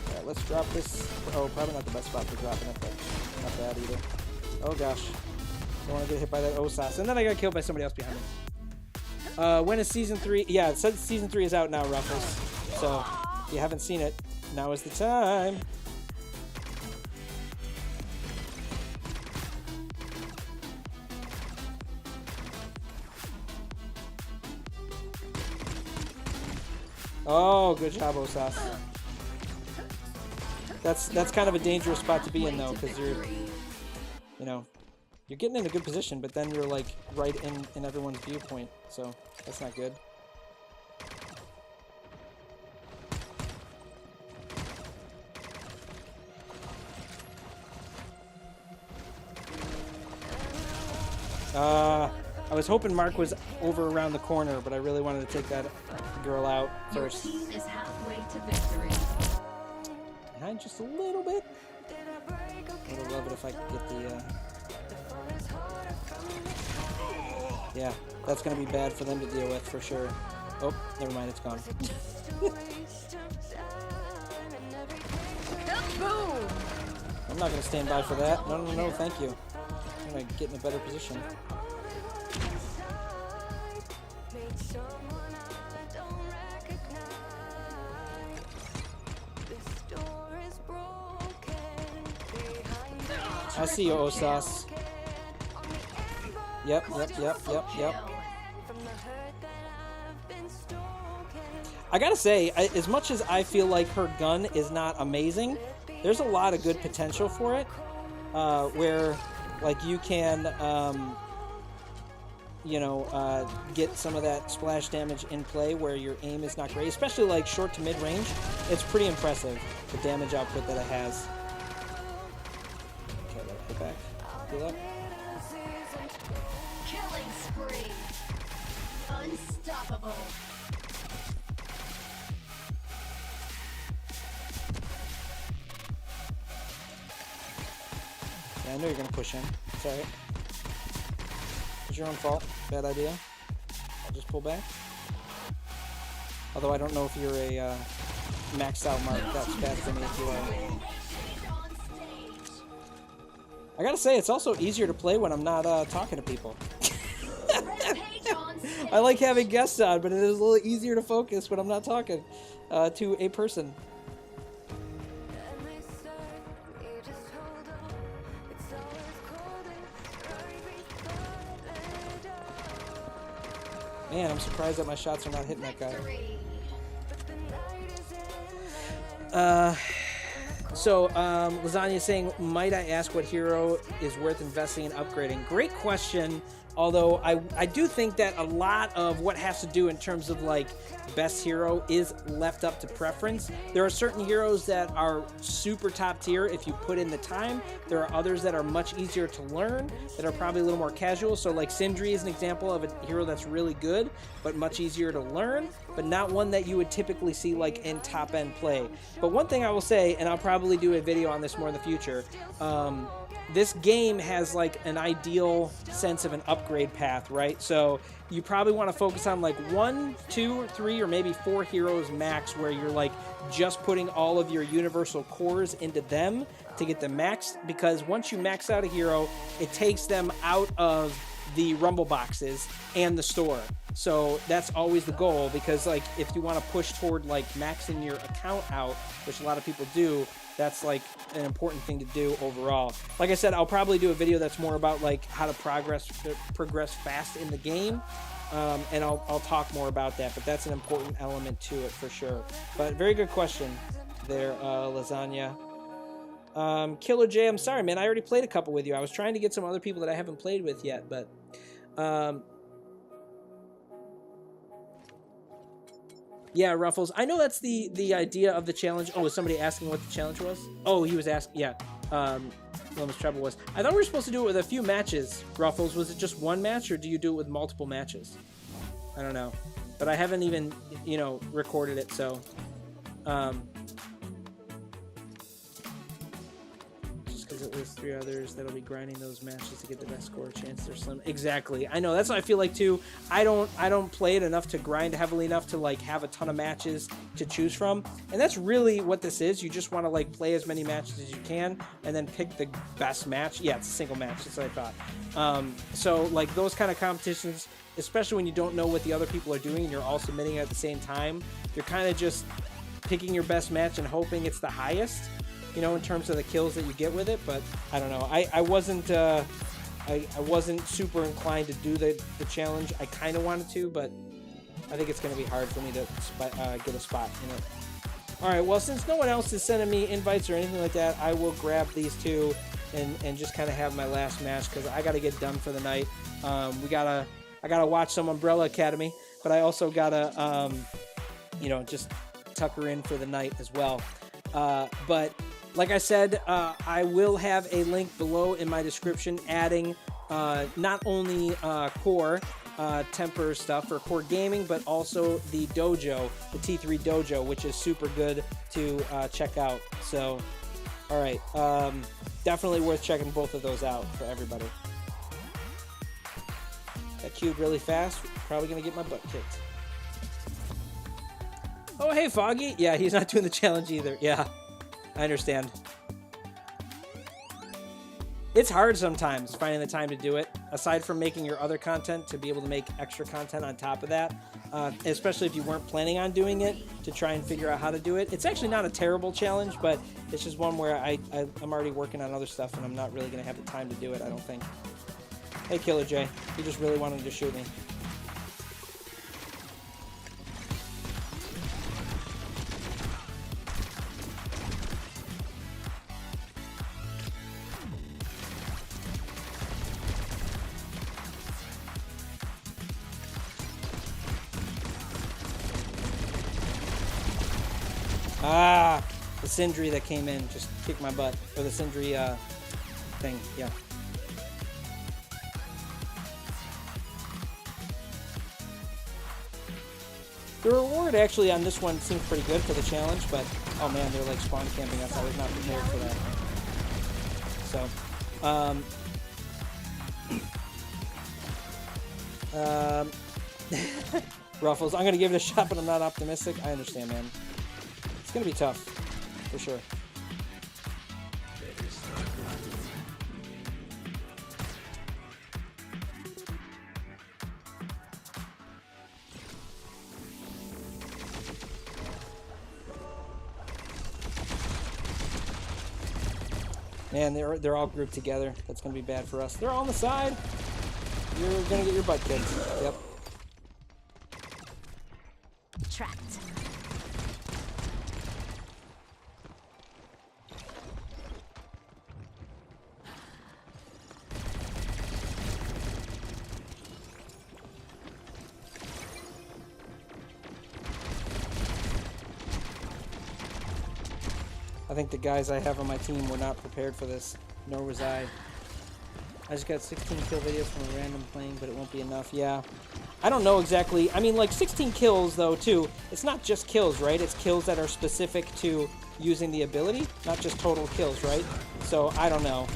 Alright, let's drop this. Oh, probably not the best spot for dropping it, but not bad either. Oh, gosh. Don't want to get hit by that Osas. And then I got killed by somebody else behind me. When is Season 3? Yeah, it says Season 3 is out now, Ruffles. So, if you haven't seen it, now is the time. Oh, good job, Osas. That's kind of a dangerous spot to be in, though, because you're, you know, you're getting in a good position, but then you're like right in everyone's viewpoint, so that's not good. I was hoping Mark was over around the corner, but I really wanted to take that girl out first. Your team is halfway to victory. Behind just a little bit. I would love it if I could get the... Yeah, that's going to be bad for them to deal with, for sure. Oh, never mind, it's gone. I'm not going to stand by for that. No, no, no, thank you. I'm going to get in a better position. I see you, Osas. Yep. I gotta say, as much as I feel like her gun is not amazing, there's a lot of good potential for it. Where, like, you can, you know, get some of that splash damage in play where your aim is not great, especially like short to mid range. It's pretty impressive, the damage output that it has. Okay, let's get back. Good luck. Killing spree. Unstoppable. Yeah, I knew you were gonna push in. It's alright. It's your own fault. Bad idea. I'll just pull back. Although I don't know if you're a maxed out Mark. That's bad for me if you are. I gotta say, it's also easier to play when I'm not talking to people. I like having guests on, but it is a little easier to focus when I'm not talking to a person. Man, I'm surprised that my shots are not hitting that guy. So Lasagna is saying, might I ask what hero is worth investing in upgrading? Great question. Although I do think that a lot of what has to do in terms of like best hero is left up to preference. There are certain heroes that are super top tier if you put in the time. There are others that are much easier to learn, that are probably a little more casual. So like Sindri is an example of a hero that's really good, but much easier to learn, but not one that you would typically see like in top end play. But one thing I will say, and I'll probably do a video on this more in the future, this game has like an ideal sense of an upgrade path, right? So you probably want to focus on like 1, 2, or 3, or maybe 4 heroes max, where you're like just putting all of your universal cores into them to get them maxed, because once you max out a hero, it takes them out of the rumble boxes and the store. So that's always the goal, because like if you want to push toward like maxing your account out, which a lot of people do, that's like an important thing to do overall. Like I said, I'll probably do a video that's more about like how to progress fast in the game, and I'll talk more about that, but that's an important element to it for sure. But very good question there, Lasagna. Killer J, I'm sorry, man. I already played a couple with you. I was trying to get some other people that I haven't played with yet, but yeah, Ruffles. I know that's the idea of the challenge. Oh, was somebody asking what the challenge was? Oh, he was asking. Yeah, Lemons Trouble was. I thought we were supposed to do it with a few matches. Ruffles, was it just one match, or do you do it with multiple matches? I don't know, but I haven't even recorded it, so. Because it lists 3 others that'll be grinding those matches to get the best score. Chance they're slim. Exactly. I know. That's what I feel like too. I don't play it enough to grind heavily enough to like have a ton of matches to choose from. And that's really what this is. You just want to like play as many matches as you can and then pick the best match. Yeah, it's a single match. That's what I thought. So like those kind of competitions, especially when you don't know what the other people are doing and you're all submitting at the same time, you're kind of just picking your best match and hoping it's the highest, in terms of the kills that you get with it. But I don't know. I wasn't super inclined to do the challenge. I kind of wanted to, but I think it's going to be hard for me to get a spot in it. All right. Well, since no one else is sending me invites or anything like that, I will grab these two and just kind of have my last match, because I got to get done for the night. I gotta watch some Umbrella Academy, but I also gotta just tuck her in for the night as well. But like I said, I will have a link below in my description adding not only CoRe temper stuff for CoRe Gaming, but also the dojo, the T3 dojo, which is super good to check out. So, all right, definitely worth checking both of those out for everybody. Got queued really fast. Probably gonna get my butt kicked. Oh, hey, Foggy. Yeah, he's not doing the challenge either. Yeah. I understand. It's hard sometimes finding the time to do it, aside from making your other content, to be able to make extra content on top of that, especially if you weren't planning on doing it, to try and figure out how to do it. It's actually not a terrible challenge, but it's just one where I'm already working on other stuff, and I'm not really going to have the time to do it, I don't think. Hey, Killer J. You just really wanted to shoot me. Ah, the Sindri that came in just kicked my butt. Or the Sindri thing, yeah. The reward actually on this one seems pretty good for the challenge, but oh man, they're like spawn camping us. I was not prepared for that. So, Ruffles, I'm gonna give it a shot, but I'm not optimistic. I understand, man. It's gonna be tough, for sure. Man, they're all grouped together. That's gonna be bad for us. They're all on the side. You're gonna get your butt kicked. Yep. Trapped. think the guys I have on my team were not prepared for this, nor was I. I just got 16 kill videos from a random playing, but it won't be enough. Yeah. I don't know exactly. I mean, like, 16 kills, though, too. It's not just kills, right? It's kills that are specific to using the ability, not just total kills, right? So, I don't know.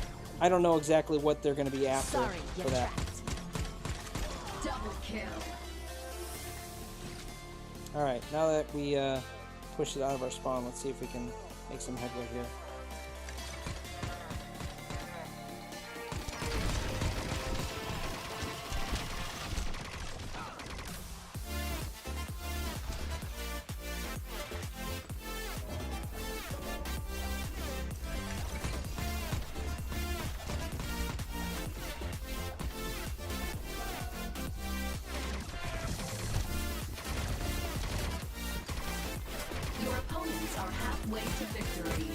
I don't know exactly what they're going to be after for that. Double kill. Alright, now that we pushed it out of our spawn, let's see if we can make some headway here. Your opponents are halfway to victory.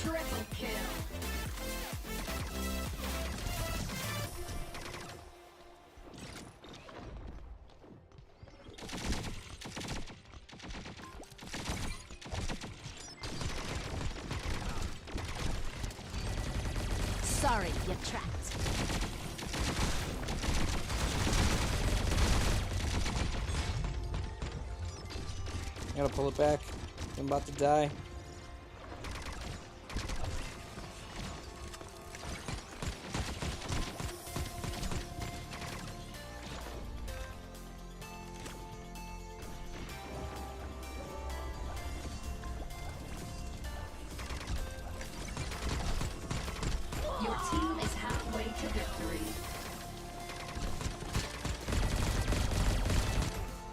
Triple kill. Sorry, you're trapped. I gotta pull it back. I'm about to die. Your team is halfway to victory.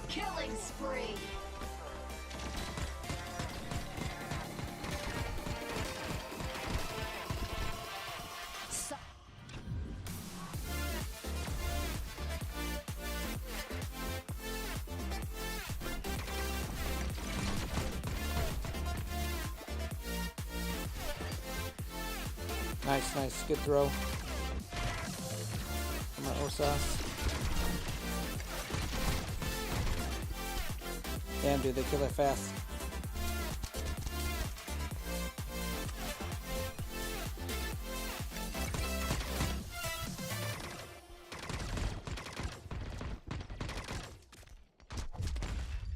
Killing spree. So Nice, nice. Good throw. From my Osas. Damn, dude, they kill it fast.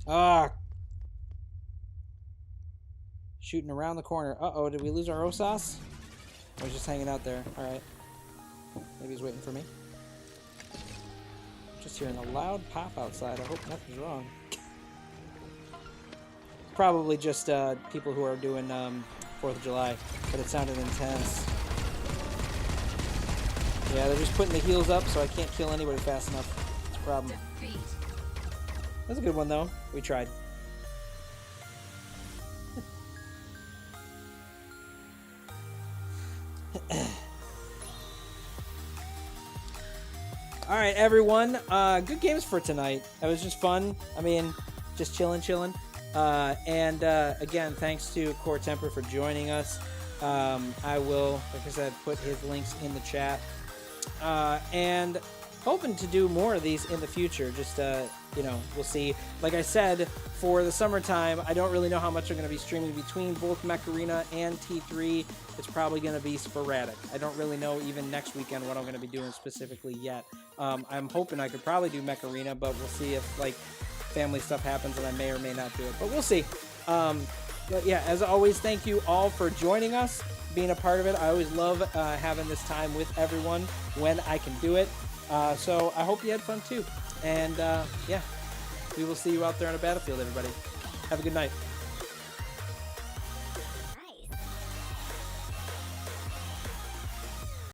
Ah! Shooting around the corner. Uh-oh, did we lose our Osas? I was just hanging out there. Alright. Maybe he's waiting for me. Just hearing a loud pop outside. I hope nothing's wrong. Probably just people who are doing 4th of July, but it sounded intense. Yeah, they're just putting the heels up, so I can't kill anybody fast enough. It's a problem. Defeat. That's a good one, though. We tried. All right, everyone. Good games for tonight. It was just fun. I mean, just chilling. And again, thanks to CoRe Temper for joining us. I will, like I said, put his links in the chat. And hoping to do more of these in the future. Just, we'll see. Like I said, for the summertime, I don't really know how much I'm going to be streaming between both Mech Arena and T3. It's probably going to be sporadic. I don't really know even next weekend what I'm going to be doing specifically yet. I'm hoping I could probably do Mech Arena, but we'll see if, like, family stuff happens and I may or may not do it. But we'll see. But yeah, as always, thank you all for joining us, being a part of it. I always love having this time with everyone when I can do it. So I hope you had fun too. And yeah, we will see you out there on the battlefield, everybody. Have a good night.